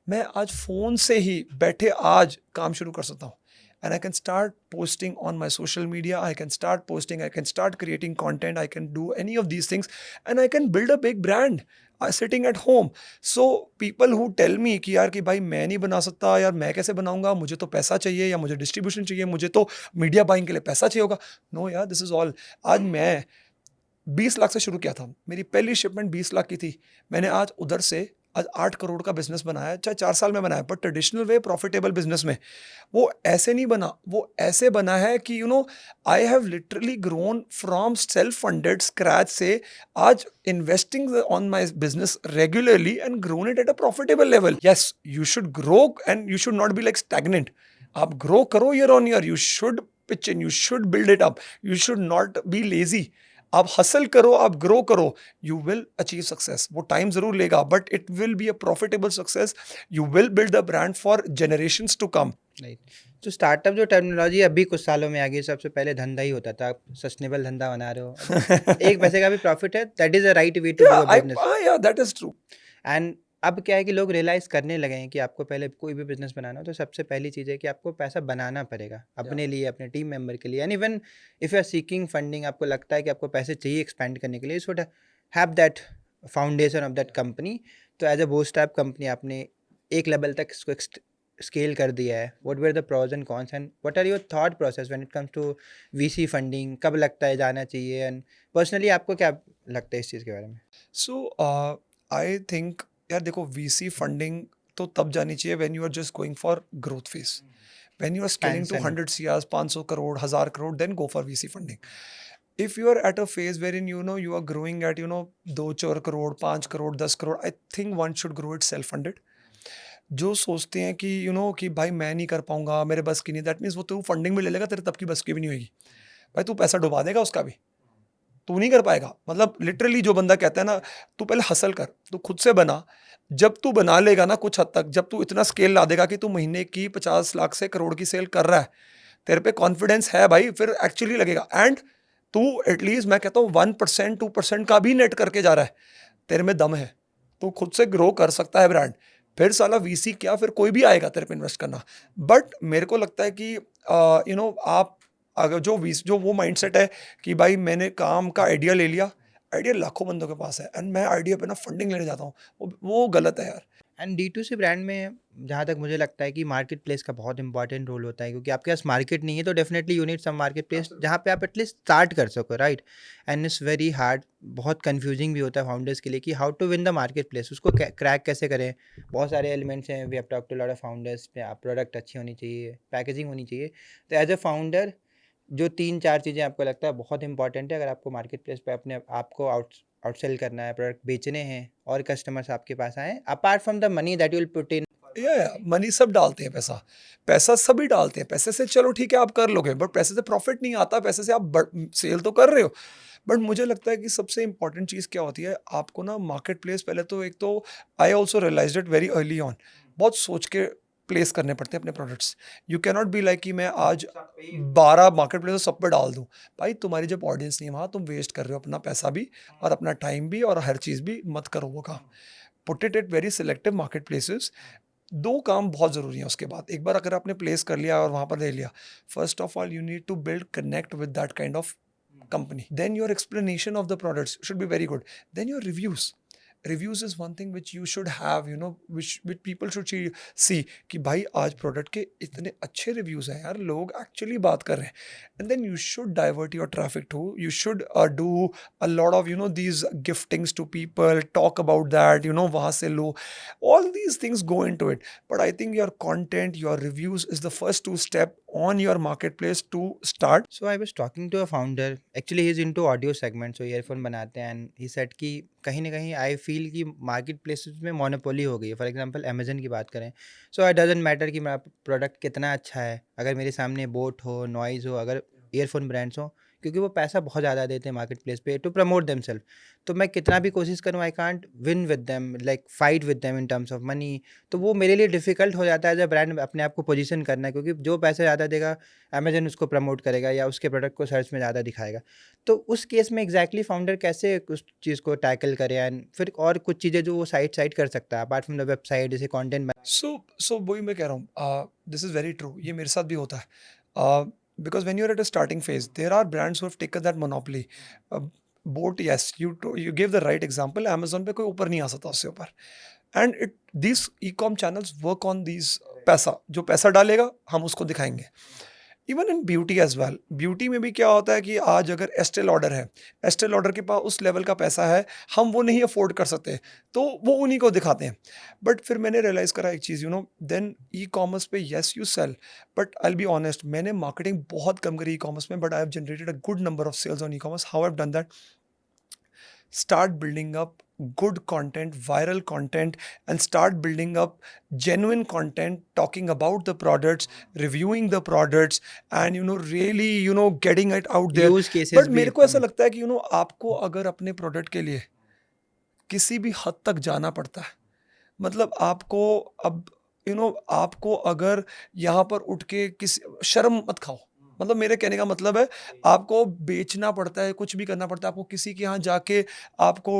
S2: मैं आज फ़ोन से ही बैठे आज काम शुरू कर सकता हूँ। And I can start posting on my social media, I can start posting, I can start creating content, I can do any of these things, and I can build a big brand sitting at home. So people who tell me कि यार कि भाई मैं नहीं बना सकता, यार मैं कैसे बनाऊंगा, मुझे तो पैसा चाहिए या मुझे डिस्ट्रीब्यूशन चाहिए, मुझे तो मीडिया बाइंग के लिए पैसा चाहिए होगा। नो यार, दिस इज ऑल। आज मैं 20 लाख से शुरू किया था, मेरी पहली शिपमेंट 20 लाख की थी। मैंने आज उधर से आज 8 करोड़ का बिजनेस बनाया, चाहे 4 साल में बनाया, पर ट्रेडिशनल वे प्रॉफिटेबल बिजनेस में। वो ऐसे नहीं बना, वो ऐसे बना है कि you know I have literally grown from self funded scratch से आज investing on my business regularly and grown it at a profitable level. Yes, you should grow and you should not be like stagnant. आप grow करो year on year, you should pitch in, you should build it up, you should not be lazy. आप hustle करो, आप grow करो, you will achieve success. वो time जरूर लेगा, but it will be a profitable success. You will build the brand for generations to come.
S1: Right. तो startup जो terminology अभी कुछ सालों में आ गई, सबसे पहले धंधा ही होता था, आप सस्टेनेबल धंधा बना रहे हो, एक पैसे का भी प्रॉफिट है, that is a right way to do a business.
S2: Yeah, that is true.
S1: And अब क्या है कि लोग रियलाइज करने लगे हैं कि आपको पहले कोई भी बिजनेस बनाना हो तो सबसे पहली चीज़ है कि आपको पैसा बनाना पड़ेगा अपने लिए, अपने टीम मेंबर के लिए। And even if you are seeking funding, आपको लगता है कि आपको पैसे चाहिए एक्सपेंड करने के लिए, should have that foundation of that company. तो एज अ बूटस्ट्रैप कंपनी आपने एक लेवल तक इसको स्केल कर दिया है। What were the pros and cons and what are your thought process when it comes to VC funding? कब लगता है जाना चाहिए एंड पर्सनली आपको क्या लगता है इस चीज़ के बारे में?
S2: So I think यार देखो, VC फंडिंग तो तब जानी चाहिए when you are just going for growth phase. When you are scaling to
S1: Expansion.
S2: 100 CRs, 500 crore, 1000 crore, then go for VC funding. If you are at a phase wherein you know you are growing at 2-4 crore, 5 crore, 10 crore, I think one should grow it self-funded. जो सोचते हैं कि कि भाई मैं नहीं कर पाऊंगा, मेरे बस की नहीं, दैट मीन्स वो तू फंडिंग भी ले लेगा, तेरे तब की बस की भी नहीं होगी। भाई तू पैसा डुबा देगा उसका भी, तू नहीं कर पाएगा। मतलब लिटरली जो बंदा कहता है ना, तू पहले हसल कर, तू खुद से बना। जब तू बना लेगा ना कुछ हद तक, जब तू इतना स्केल ला देगा कि तू महीने की 50 लाख से करोड़ की सेल कर रहा है, तेरे पे कॉन्फिडेंस है भाई, फिर एक्चुअली लगेगा। एंड तू एटलीस्ट मैं कहता हूँ 1% 2% का भी नेट करके जा रहा है, तेरे में दम है, तू खुद से ग्रो कर सकता है ब्रांड। फिर साला VC क्या, फिर कोई भी आएगा तेरे पे इन्वेस्ट करना। बट मेरे को लगता है कि आप अगर जो वो माइंडसेट है कि भाई मैंने काम का आइडिया ले लिया, आइडिया लाखों बंदों के पास है एंड मैं आइडिया पे ना फंडिंग लेने जाता हूँ, वो गलत है यार।
S1: एंड D2C ब्रांड में जहाँ तक मुझे लगता है कि मार्केट प्लेस का बहुत इंपॉर्टेंट रोल होता है, क्योंकि आपके पास मार्केट नहीं है तो definitely you need some market place जहाँ पे आप एटलीस्ट स्टार्ट कर सको, right? And it's very hard, बहुत कंफ्यूजिंग भी होता है फाउंडर्स के लिए कि how to win the market place, उसको क्रैक कैसे करें। बहुत सारे एलिमेंट्स हैं, we have talk to lot of founders पे, आप प्रोडक्ट अच्छी होनी चाहिए, पैकेजिंग होनी चाहिए। तो एज अ फाउंडर जो 3-4 चीज़ें आपको लगता है बहुत इंपॉर्टेंट है अगर आपको मार्केट प्लेस पे अपने आप को आउटसेल करना है, प्रोडक्ट बेचने हैं और कस्टमर्स आपके पास आए, apart from the money that you will put in.
S2: या मनी सब डालते हैं, पैसा पैसा सभी डालते हैं, पैसे से चलो ठीक है आप कर लोगे, बट पैसे से प्रॉफिट नहीं आता, पैसे से आप सेल तो कर रहे हो। बट मुझे लगता है कि सबसे इंपॉर्टेंट चीज़ क्या होती है, आपको ना मार्केट प्लेस पहले तो एक तो I also realise it very early on, बहुत सोच के प्लेस करने पड़ते हैं अपने products. You can not be like कि मैं आज 12 मार्केट प्लेस सब पे डाल दूँ। भाई तुम्हारी जब ऑडियंस नहीं है वहाँ, तुम वेस्ट कर रहे हो अपना पैसा भी और अपना टाइम भी और हर चीज़ भी, मत करो वो काम। Put it at very selective market places. 2 काम बहुत ज़रूरी हैं उसके बाद। एक बार अगर आपने प्लेस कर लिया और वहाँ पर ले लिया, first of all you need to build connect with that kind of company. Then your explanation of the products should be very good. Then your reviews. Reviews is one thing which you should have, which people should see कि भाई आज product के इतने अच्छे reviews हैं यार, लोग actually बात कर रहे हैं। And then you should divert your traffic to, you should do a lot of these giftings to people, talk about that, वहाँ से लो, all these things go into it. But I think your content, your reviews is the first 2 step on your marketplace to start.
S1: So I was talking to a founder, actually he's into audio segment, so earphone बनाते हैं, and he said कि कहीं ना कहीं I feel कि market places में monopoly हो गई है। फॉर एग्जांपल अमेजन की बात करें, सो इट डजेंट मैटर कि मेरा प्रोडक्ट कितना अच्छा है, अगर मेरे सामने बोट हो, नॉइज़ हो, अगर ईयरफोन ब्रांड्स हो, क्योंकि वो पैसा बहुत ज़्यादा देते हैं मार्केट प्लेस पे टू प्रमोट देमसेल्फ। तो मैं कितना भी कोशिश करूँ, I can't win with them, like fight with them in terms of money. तो वो मेरे लिए डिफ़िकल्ट हो जाता है एज अ ब्रांड अपने आप को पोजीशन करना, क्योंकि जो पैसे ज़्यादा देगा अमेजन उसको प्रमोट करेगा या उसके प्रोडक्ट को सर्च में ज़्यादा दिखाएगा। तो उस केस में एग्जैक्टली फाउंडर कैसे उस चीज़ को टैकल करे, एंड फिर और कुछ चीज़ें जो वो साइड कर सकता है अपार्ट फ्रॉम द वेबसाइट, जैसे कंटेंट।
S2: So वही मैं कह रहा हूँ, दिस इज़ वेरी ट्रू, ये मेरे साथ भी होता है। Because when you're at a starting phase, there are brands who have taken that monopoly. Boat, yes, you gave the right example. Amazon पे कोई ऊपर नहीं आ सकता उससे ऊपर, and these e-com channels work on these पैसा, जो पैसा डालेगा हम उसको दिखाएंगे। Even in beauty as well, beauty में भी क्या होता है कि आज अगर एस्टे लॉडर है, एस्टे लॉडर के पास उस लेवल का पैसा है, हम वो नहीं अफोर्ड कर सकते, तो वो उन्हीं को दिखाते हैं। बट फिर मैंने रियलाइज़ करा एक चीज़, देन ई कॉमर्स पे yes you sell, but I be honest, मैंने मार्केटिंग बहुत कम करी ई कॉमर्स में, but I have generated a good number of sales on e commerce. How I have done that? Start building up good content, viral content, and start building up genuine content, talking about the products, reviewing the products, and really getting it out there.
S1: Use cases
S2: But
S1: भी।
S2: मेरे को ऐसा लगता है कि आपको अगर अपने प्रोडक्ट के लिए किसी भी हद तक जाना पड़ता है, मतलब आपको अब आपको अगर यहाँ पर उठ के किसी शर्म मत खाओ, मतलब मेरे कहने का मतलब है, आपको बेचना पड़ता है, कुछ भी करना पड़ता है, आपको किसी के यहाँ जाके आपको,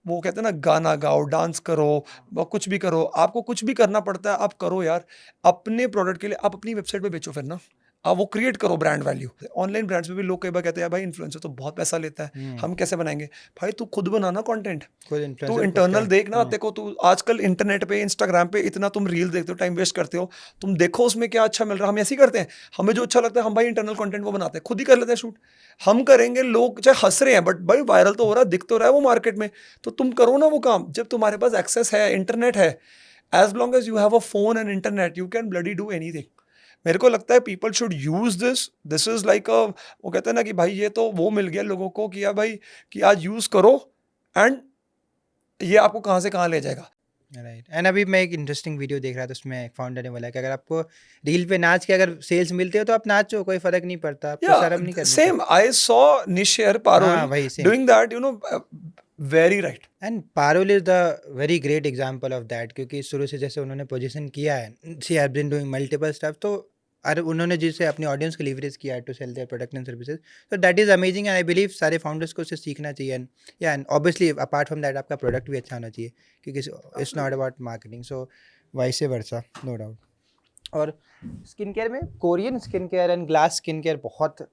S2: वो कहते हैं ना, गाना गाओ, डांस करो, कुछ भी करो, आपको कुछ भी करना पड़ता है, आप करो यार। अपने प्रोडक्ट के लिए आप अपनी वेबसाइट पे बेचो फिर ना, आप वो क्रिएट करो ब्रांड वैल्यू। ऑनलाइन ब्रांड्स में भी लोग कई बार कहते हैं भाई इन्फ्लुएंसर तो बहुत पैसा लेता है, हम कैसे बनाएंगे? भाई तू खुद बनाना कंटेंट, तू इंटरनल देखना, देखो तू आजकल इंटरनेट पे, इंस्टाग्राम पे इतना तुम रील देखते हो, टाइम वेस्ट करते हो, तुम देखो उसमें क्या अच्छा मिल रहा है। हम ऐसे ही करते हैं, हमें जो अच्छा लगता है हम भाई इंटरनल कंटेंट वो बनाते हैं, खुद ही कर लेते हैं शूट, हम करेंगे, लोग चाहे हंस रहे हैं बट भाई वायरल तो हो रहा है, दिख तो रहा है वो मार्केट में, तो तुम करो ना वो काम। जब तुम्हारे पास एक्सेस है, इंटरनेट है, as long as you have a phone and internet, you can bloody do anything. मेरे को लगता है people should use this is like वो कहते हैं ना कि भाई ये तो वो मिल गया लोगों को कि यार भाई कि आज यूज करो, एंड ये आपको कहाँ से कहाँ ले जाएगा।
S1: राइट। एंड अभी मैं एक इंटरेस्टिंग वीडियो देख रहा था, उसमें एक फाउंडर ने बोला कि अगर आपको रील पे नाच के अगर सेल्स मिलते हो तो आप नाचो, कोई फर्क नहीं पड़ता, आपको शर्म नहीं करनी।
S2: सेम आई सॉ निशेर पारोल
S1: वही same
S2: doing that, very right.
S1: And Parul is the very great example of that, क्योंकि शुरू से जैसे उन्होंने पोजीशन किया है, she have been doing multiple stuff, तो और उन्होंने जिसे अपनी ऑडियंस को लीवरेज किया है to sell their product and services, तो that is amazing, and I believe सारे फाउंडर्स को उससे सीखना चाहिए। And obviously apart from that आपका प्रोडक्ट भी अच्छा होना चाहिए, क्योंकि it's not about marketing, so vice versa, no doubt. और स्किन केयर में Korean skin care and glass skin care बहुत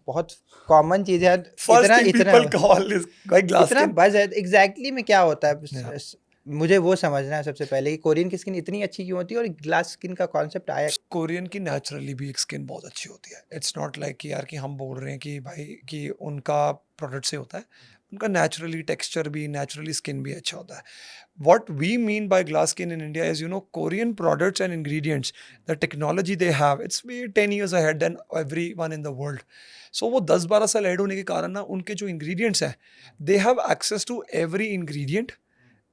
S1: बहुत कॉमन चीज़ है।
S2: फर्स्ट
S1: इतना
S2: थिंग
S1: इतना
S2: पीपल कॉल इज भाई ग्लास
S1: इतना
S2: स्किन।
S1: बज़ है एग्जैक्टली में क्या होता है
S2: Yeah.
S1: मुझे वो समझना है सबसे पहले कि कोरियन की स्किन इतनी अच्छी क्यों होती है और ग्लास स्किन का कॉन्सेप्ट आया।
S2: कोरियन की नेचुरली भी एक स्किन बहुत अच्छी होती है। इट्स नॉट लाइक कि यार कि हम बोल रहे हैं कि भाई कि उनका प्रोडक्ट से होता है, उनका नेचुरली टेक्सचर भी, नेचुरली स्किन भी अच्छा होता है। What we mean by glass skin in India is, Korean products and ingredients, the technology they have, it's way 10 years ahead than everyone in the world. So वो 10-12 साल ahead होने के कारण ना उनके जो ingredients हैं, they have access to every ingredient,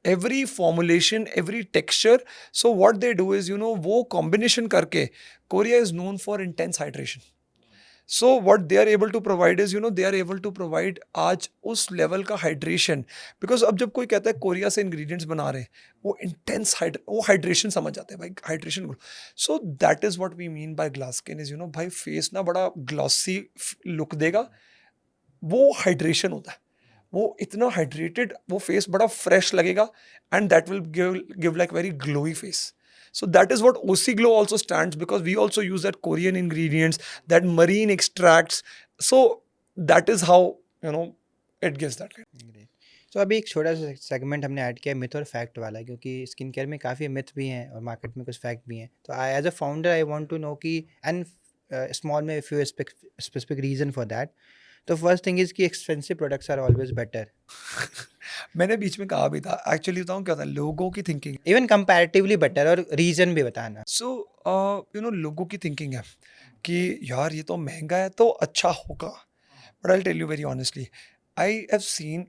S2: every formulation, every texture. So what they do is, वो combination करके, Korea is known for intense hydration. So what they are able to provide is, they are able to provide आज उस level का hydration. Because अब जब कोई कहता है कोरिया से ingredients बना रहे हैं, वो intense वो hydration समझ जाते हैं भाई, hydration को. So that is what we mean by glass skin is, भाई face ना बड़ा glossy look देगा, वो hydration होता है. वो इतना हाइड्रेटेड, वो फेस बड़ा फ्रेश लगेगा and that will give like very glowy face. So that is what OC Glow also stands, because we also use that Korean ingredients, that marine extracts. So that is how, it gives that kind.
S1: तो अभी एक छोटा सा segment हमने add किया myth और fact वाला, क्योंकि स्किन केयर में काफ़ी मिथ भी हैं और मार्केट में कुछ फैक्ट भी हैं। तो I as a founder I want to know कि एंड स्मॉल में if you specific reason for that. तो फर्स्ट थिंग इज़ कि expensive products are always better,
S2: मैंने बीच में कहा भी था, एक्चुअली बताऊँ क्या था, लोगों की थिंकिंग.
S1: इवन कंपैरेटिवली बेटर, और रीज़न भी बताना।
S2: सो लोगों की थिंकिंग है कि यार ये तो महंगा है तो अच्छा होगा. But I tell you very honestly, I have seen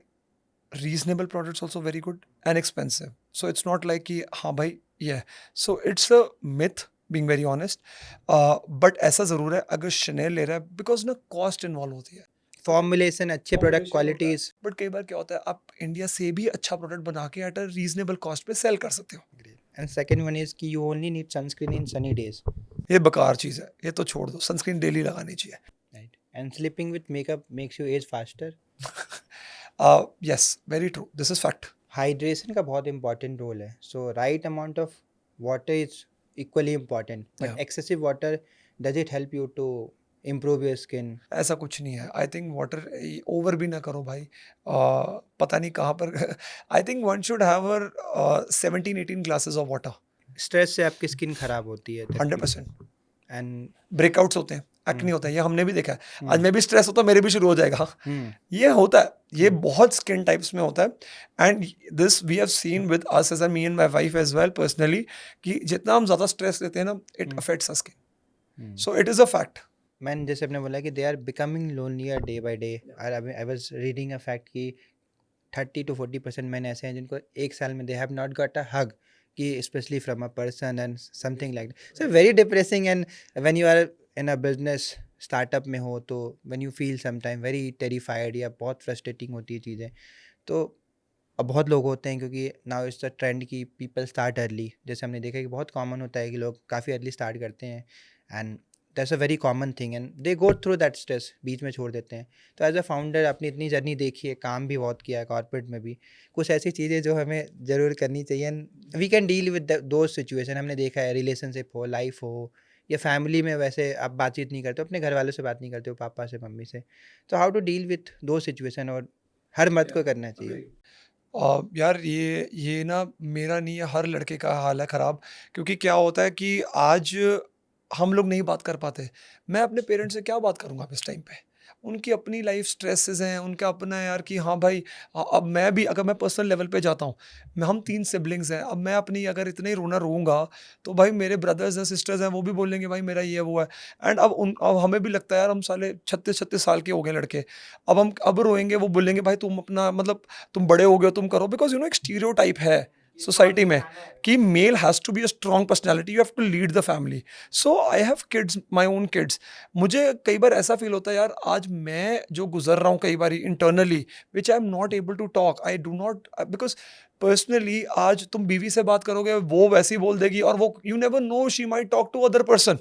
S2: reasonable products also very good and expensive. So it's not like कि हाँ भाई yeah. So it's a myth, being very honest. But ऐसा ज़रूर है, अगर Chanel ले रहा है, because ना cost involve होती है.
S1: फॉर्मुलेशन, अच्छे प्रोडक्ट क्वालिटीज़।
S2: बट कई बार क्या होता है, आप इंडिया से भी अच्छा प्रोडक्ट बना के एट अ रीजनेबल कॉस्ट पे सेल कर सकते हो.
S1: एंड सेकंड वन इज़ कि you only need sunscreen in Sunny days,
S2: ये बेकार चीज़ है, ये तो छोड़ दो, सनस्क्रीन डेली लगानी चाहिए.
S1: Right. And sleeping with makeup makes you age faster.
S2: Yes, very true, this is fact.
S1: Hydration का बहुत इंपॉर्टेंट रोल है। So right amount of water is equally important, but
S2: Yeah.
S1: Excessive water does it help you to improve your skin?
S2: ऐसा कुछ नहीं है. I think water over भी ना करो भाई. पता नहीं कहाँ पर. I think one should have 17-18 glasses of water.
S1: Stress से आपकी स्किन खराब होती है
S2: 100%.
S1: एंड
S2: ब्रेकआउट्स होते हैं, एक्ने होता है, ये हमने भी देखा है. आज मैं भी स्ट्रेस होता है, मेरे भी शुरू हो जाएगा. ये होता है, ये बहुत स्किन टाइप्स में होता है. And this we have seen with us as me and my wife as well personally, कि जितना हम ज़्यादा स्ट्रेस लेते हैं ना, it affects our skin. So it is a fact.
S1: मैंने जैसे आपने बोला कि they are becoming lonelier day by day. I was reading a fact कि 30 to 40% मैन ऐसे हैं जिनको एक साल में they have not got a hug, कि specially from a person and something like that. So very depressing. And when you are in a business startup में हो तो when you feel some time very terrified या बहुत frustrating होती है चीज़ें। तो अब बहुत लोग होते हैं, क्योंकि नाउ इट्स द ट्रेंड कि पीपल स्टार्ट अर्ली। जैसे हमने देखा कि बहुत कॉमन होता है कि लोग काफ़ी अर्ली स्टार्ट करते हैं and that's a very common thing and they go through that stress, बीच में छोड़ देते हैं। तो एज अ फाउंडर आपने इतनी जर्नी देखी है, काम भी बहुत किया है कॉर्पोरेट में भी, कुछ ऐसी चीज़ें जो हमें ज़रूर करनी चाहिए and we can deal with दो सिचुएशन। हमने देखा है रिलेशनशिप हो, लाइफ हो या फैमिली में, वैसे आप बातचीत नहीं करते हो, अपने घर वालों से बात नहीं करते हो, पापा से, मम्मी से। तो हाउ टू डील विथ दो सिचुएशन, और हर मर्द को करना चाहिए।
S2: यार ये ना मेरा नहीं है, हर लड़के का हाल है ख़राब. क्योंकि क्या होता है कि आज हम लोग नहीं बात कर पाते. मैं अपने पेरेंट्स से क्या बात करूँगा अब इस टाइम पे? उनकी अपनी लाइफ स्ट्रेसेस हैं, उनका अपना है यार कि हाँ भाई, अब मैं भी अगर मैं पर्सनल लेवल पे जाता हूँ, मैं हम 3 सिबलिंग्स हैं, अब मैं अपनी अगर इतना ही रोना रोऊँगा, तो भाई मेरे ब्रदर्स हैं, सिस्टर्स हैं, वो भी बोलेंगे भाई मेरा ये वो है. एंड अब हमें भी लगता है यार, हम साले 36-36 साल के हो गए लड़के, अब हम अब रोएँगे, वो बोलेंगे भाई तुम अपना मतलब तुम बड़े हो गए हो, तुम करो. बिकॉज़ एक स्टीरियोटाइप है सोसाइटी में कि male has to be a strong personality, you have to lead the family. So I have kids, my own kids. मुझे कई बार ऐसा फील होता है यार, आज मैं जो गुजर रहा हूँ कई बार internally, which I am not able to talk, I do not, because personally आज तुम बीवी से बात करोगे, वो वैसे ही बोल देगी, और वो you never know, she might talk to other person,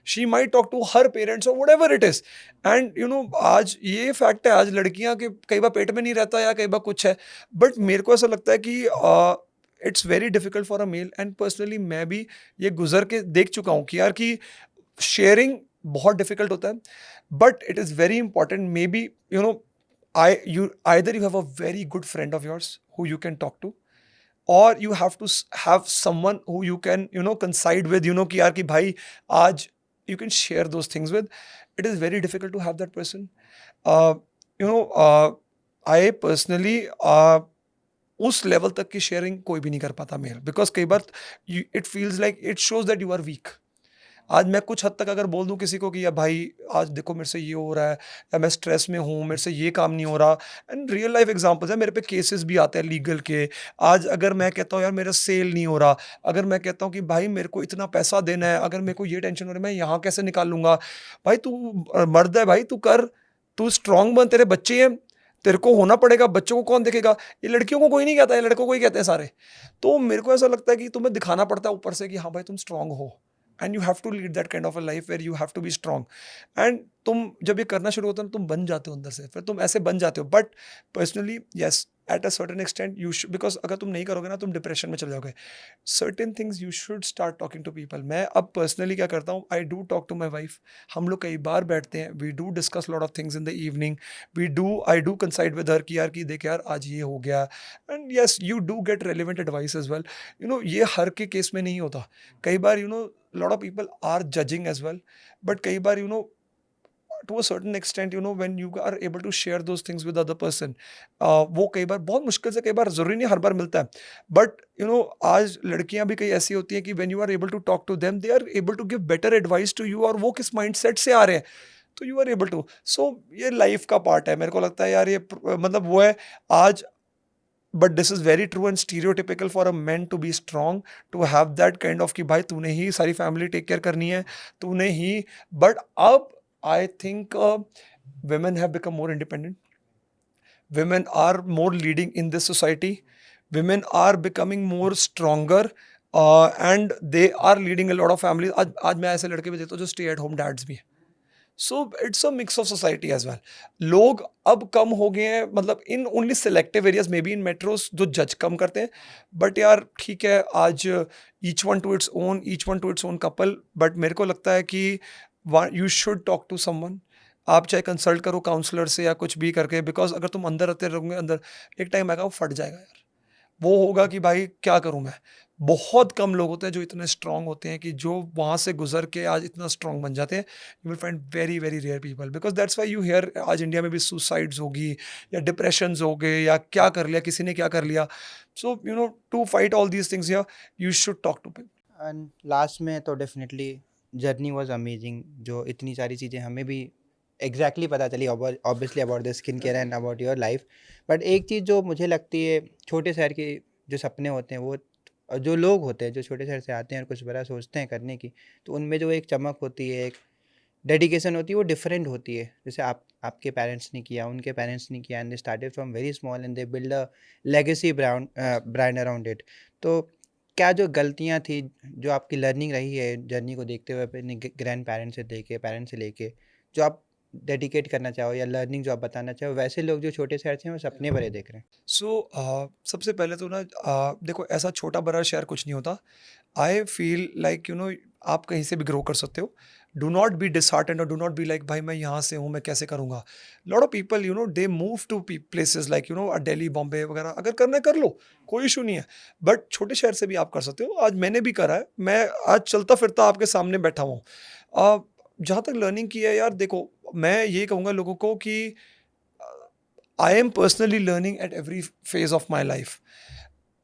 S2: she might talk to her parents और whatever it is. And आज ये फैक्ट है, आज लड़कियां के कई बार पेट में नहीं रहता या कई बार कुछ है. बट मेरे को ऐसा लगता है कि it's very difficult for a male, and personally मैं भी ये गुजर के देख चुका हूँ कि यार कि शेयरिंग बहुत डिफिकल्ट होता है, but it is very important, may be you know you either you have a very good friend of yours who you can talk to, or you have to have someone who you can confide with, कि यार कि भाई आज you can share those things with. It is very difficult to have that person. uh, you know uh, I personally उस level तक की sharing कोई भी नहीं कर पाता मेल, बिकॉज कई बार it feels like it shows that you are weak. आज मैं कुछ हद तक अगर बोल दूं किसी को कि या भाई आज देखो मेरे से ये हो रहा है, या मैं स्ट्रेस में हूँ, मेरे से ये काम नहीं हो रहा, एंड रियल लाइफ एग्जांपल्स है, मेरे पे केसेस भी आते हैं लीगल के. आज अगर मैं कहता हूँ यार मेरा सेल नहीं हो रहा, अगर मैं कहता हूँ कि भाई मेरे को इतना पैसा देना है, अगर मेरे को ये टेंशन हो रही है मैं यहाँ कैसे निकाल लूंगा, भाई तू मर्द है भाई, तू कर, तू स्ट्रांग बन, तेरे बच्चे हैं, तेरे को होना पड़ेगा, बच्चों को कौन देखेगा. ये लड़कियों को कोई नहीं कहता है, लड़कों को ही कहते हैं सारे. तो मेरे को ऐसा लगता है कि तुम्हें दिखाना पड़ता है ऊपर से कि हाँ भाई तुम स्ट्रांग हो, and you have to lead that kind of a life where you have to be strong. And तुम जब ये करना शुरू होता है तुम बन जाते हो अंदर से, फिर तुम ऐसे बन जाते हो. But personally yes, at a certain extent you should, because अगर तुम नहीं करोगे ना तुम डिप्रेशन में चले जाओगे. Certain things you should start talking to people. मैं अब पर्सनली क्या करता हूँ, I do talk to my wife. हम लोग कई बार बैठते हैं, we do discuss lot of things in the evening. I do confide with her कि यार कि देख यार आज ये हो गया, and yes you do get relevant advice as well. ये हर के केस में नहीं होता. कई बार lot of people are judging as well, but kai bar to a certain extent when you are able to share those things with other person, वो कई बार बहुत मुश्किल से, कई बार जरूरी नहीं हर बार मिलता है, बट आज लड़कियां भी कई ऐसी होती हैं कि when you are able to talk to them they are able to give better advice to you, और वो किस माइंडसेट से आ रहे हैं तो you are able to. so ये लाइफ का पार्ट है, मेरे को लगता है यार ये मतलब वो है आज. But this is very true and stereotypical for a man to be strong, to have that kind of कि भाई तूने ही सारी फैमिली टेक केयर करनी है, तूने ही. बट अब I think women have become more independent. Women are more leading in this society. Women are becoming more stronger, and they are leading a lot of families. आज मैं ऐसे लड़के भी देखता हूँ जो स्टे एट होम डैड्स भी हैं. So it's a mix of society as well. लोग अब कम हो गए हैं, मतलब in only selective areas, maybe in metros जो जज कम करते हैं. बट यार ठीक है, आज each one to its own couple. But मेरे को लगता है कि you should talk to someone. आप चाहे कंसल्ट करो काउंसलर से या कुछ भी करके, बिकॉज अगर तुम अंदर रहते रहोगे अंदर, एक टाइम आएगा वो फट जाएगा यार. वो होगा कि भाई क्या करूं मैं. बहुत कम लोग होते हैं जो इतने स्ट्रांग होते हैं कि जो वहाँ से गुजर के आज इतना स्ट्रांग बन जाते हैं. You will find very very rare people, because that's why you hear आज इंडिया में भी सुसाइड्स होगी या डिप्रेशंस हो गए या क्या कर लिया किसी ने, क्या कर लिया. So to fight all these things here you should talk to people.
S1: And last में तो डेफिनेटली जर्नी वाज अमेजिंग, जो इतनी सारी चीज़ें हमें भी एग्जैक्टली पता चली obviously about the skin care and about your life. But एक चीज़ जो मुझे लगती है, छोटे शहर के जो सपने होते हैं वो, और जो लोग होते हैं जो छोटे शहर से आते हैं और कुछ बड़ा सोचते हैं करने की, तो उनमें जो एक चमक होती है, एक डेडिकेशन होती है, वो डिफरेंट होती है. जैसे आपके पेरेंट्स ने किया, उनके पेरेंट्स ने किया, and they started from very small and they build a legacy brand around it. तो क्या जो गलतियाँ थी, जो आपकी लर्निंग रही है जर्नी को देखते हुए अपने ग्रैंड पेरेंट्स से देखे, पेरेंट्स से लेके, जो आप डेडिकेट करना चाहो या लर्निंग जो आप बताना चाहो, वैसे लोग जो छोटे शहर से हैं वो सपने बड़े देख रहे हैं?
S2: सो सबसे पहले तो ना देखो ऐसा छोटा बड़ा शहर कुछ नहीं होता. आई फील लाइक आप कहीं से भी ग्रो कर सकते हो. डू नॉट बी डिसहार्टेंड और डू नॉट बी लाइक भाई मैं यहाँ से हूँ मैं कैसे करूँगा. Lot of people they move to places like Delhi Bombay वगैरह. अगर करना है कर लो, कोई इशू नहीं है. बट छोटे शहर से भी आप कर सकते हो. आज मैंने भी करा है, मैं आज चलता फिरता आपके सामने बैठा हूँ. जहाँ तक लर्निंग की है यार, देखो मैं ये कहूँगा लोगों को कि I am personally learning at every phase of my life.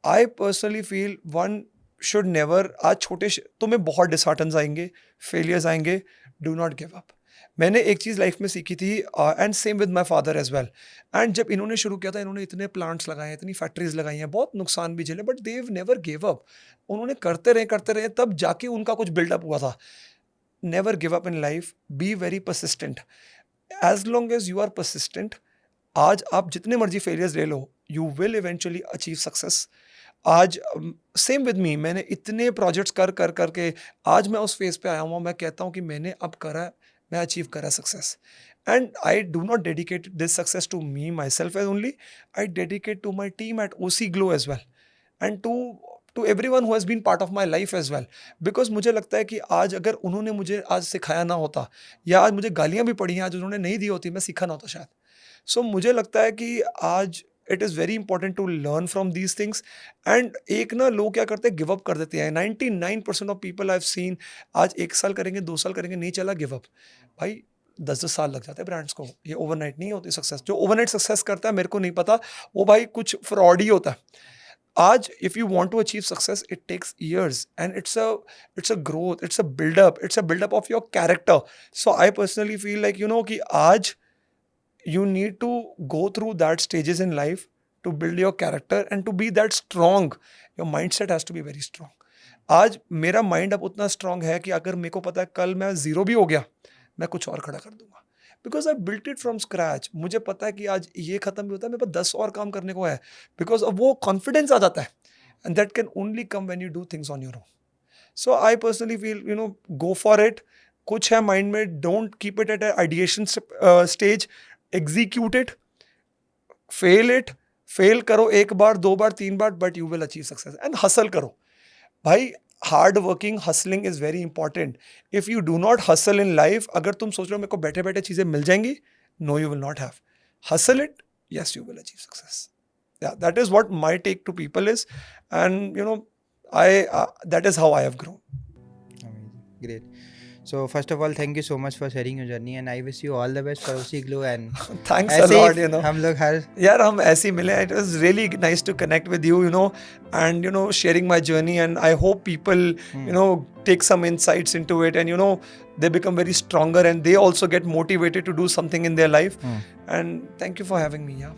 S2: I personally feel one should never, आज छोटे तुम्हें बहुत डिसहार्टन्स आएंगे, फेलियर्स आएंगे, डू नॉट गिव अप. मैंने एक चीज़ लाइफ में सीखी थी, and same with my father as well. And जब इन्होंने शुरू किया था, इन्होंने इतने प्लांट्स लगाए हैं, इतनी फैक्ट्रीज लगाई हैं, बहुत नुकसान भी झेले, but they never give up. उन्होंने करते रहे तब जाके उनका कुछ बिल्डअप हुआ था. Never give up in life, be very persistent. As long as you are persistent, आज आप जितने मर्जी फेलियर्स ले लो, you will eventually achieve success. आज सेम विद मी, मैंने इतने प्रोजेक्ट्स कर करके आज मैं उस फेज पे आया हूँ. मैं कहता हूँ कि मैंने अब करा, मैं अचीव करा success. And I do not dedicate this success to me myself as only, I dedicate to my team at OC Glow as well. and to everyone who has been part of my life as well. Because मुझे लगता है कि आज अगर उन्होंने मुझे आज सिखाया ना होता या आज मुझे गालियाँ भी पड़ी हैं, आज उन्होंने नहीं दी होती, मैं सीखा ना होता शायद. So मुझे लगता है कि आज it is very important to learn from these things. And एक ना लोग क्या करते हैं, गिव अप कर देते हैं. 99% of people I have scene आज 1 साल करेंगे, 2 साल करेंगे, नहीं चला, गिव अप. भाई 10-10 साल लग जाते हैं ब्रांड्स को. ये ओवरनाइट नहीं होती सक्सेस. जो ओवरनाइट सक्सेस करता है मेरे को नहीं पता, वो भाई कुछ फ्रॉड ही होता है. आज if you want to achieve success it takes years and it's a growth, it's a buildup of your character. So I personally feel like you know कि आज you need to go through that stages in life to build your character and to be that strong. Your mindset has to be very strong. आज मेरा mind अब उतना strong है कि अगर मेरे को पता है कल मैं 0 भी हो गया, मैं कुछ और खड़ा कर दूंगा. Because I built it from scratch. मुझे पता है कि आज ये खत्म भी होता है, मेरे पास 10 और काम करने को है. बिकॉज अब वो कॉन्फिडेंस आ जाता है and that can only come when you do things on your own. So I personally feel you no go for it. कुछ है माइंड में, don't keep it at ideation stage. Execute it, fail करो 1 बार 2 बार 3 बार, but you will achieve success. And hustle करो भाई. Hard working, hustling is very important. If you do not hustle in life, अगर तुम सोच रहे हो मेरे को बैठे बैठे चीजें मिल जाएंगी, no you will not have. Hustle it, yes you will achieve success. Yeah, that is what my take to people is. And you know that is how I have grown.
S1: Amazing. Great. So first of all, thank you so much for sharing your journey and I wish you all the best for OC Glow. And
S2: Thanks a lot, you know.
S1: हम लोग हर
S2: यार हम ऐसे ही मिले. It was really nice to connect with you, you know, and you know sharing my journey. And I hope people you know take some insights into it and you know they become very stronger and they also get motivated to do something in their life. And thank you for having me. Yeah.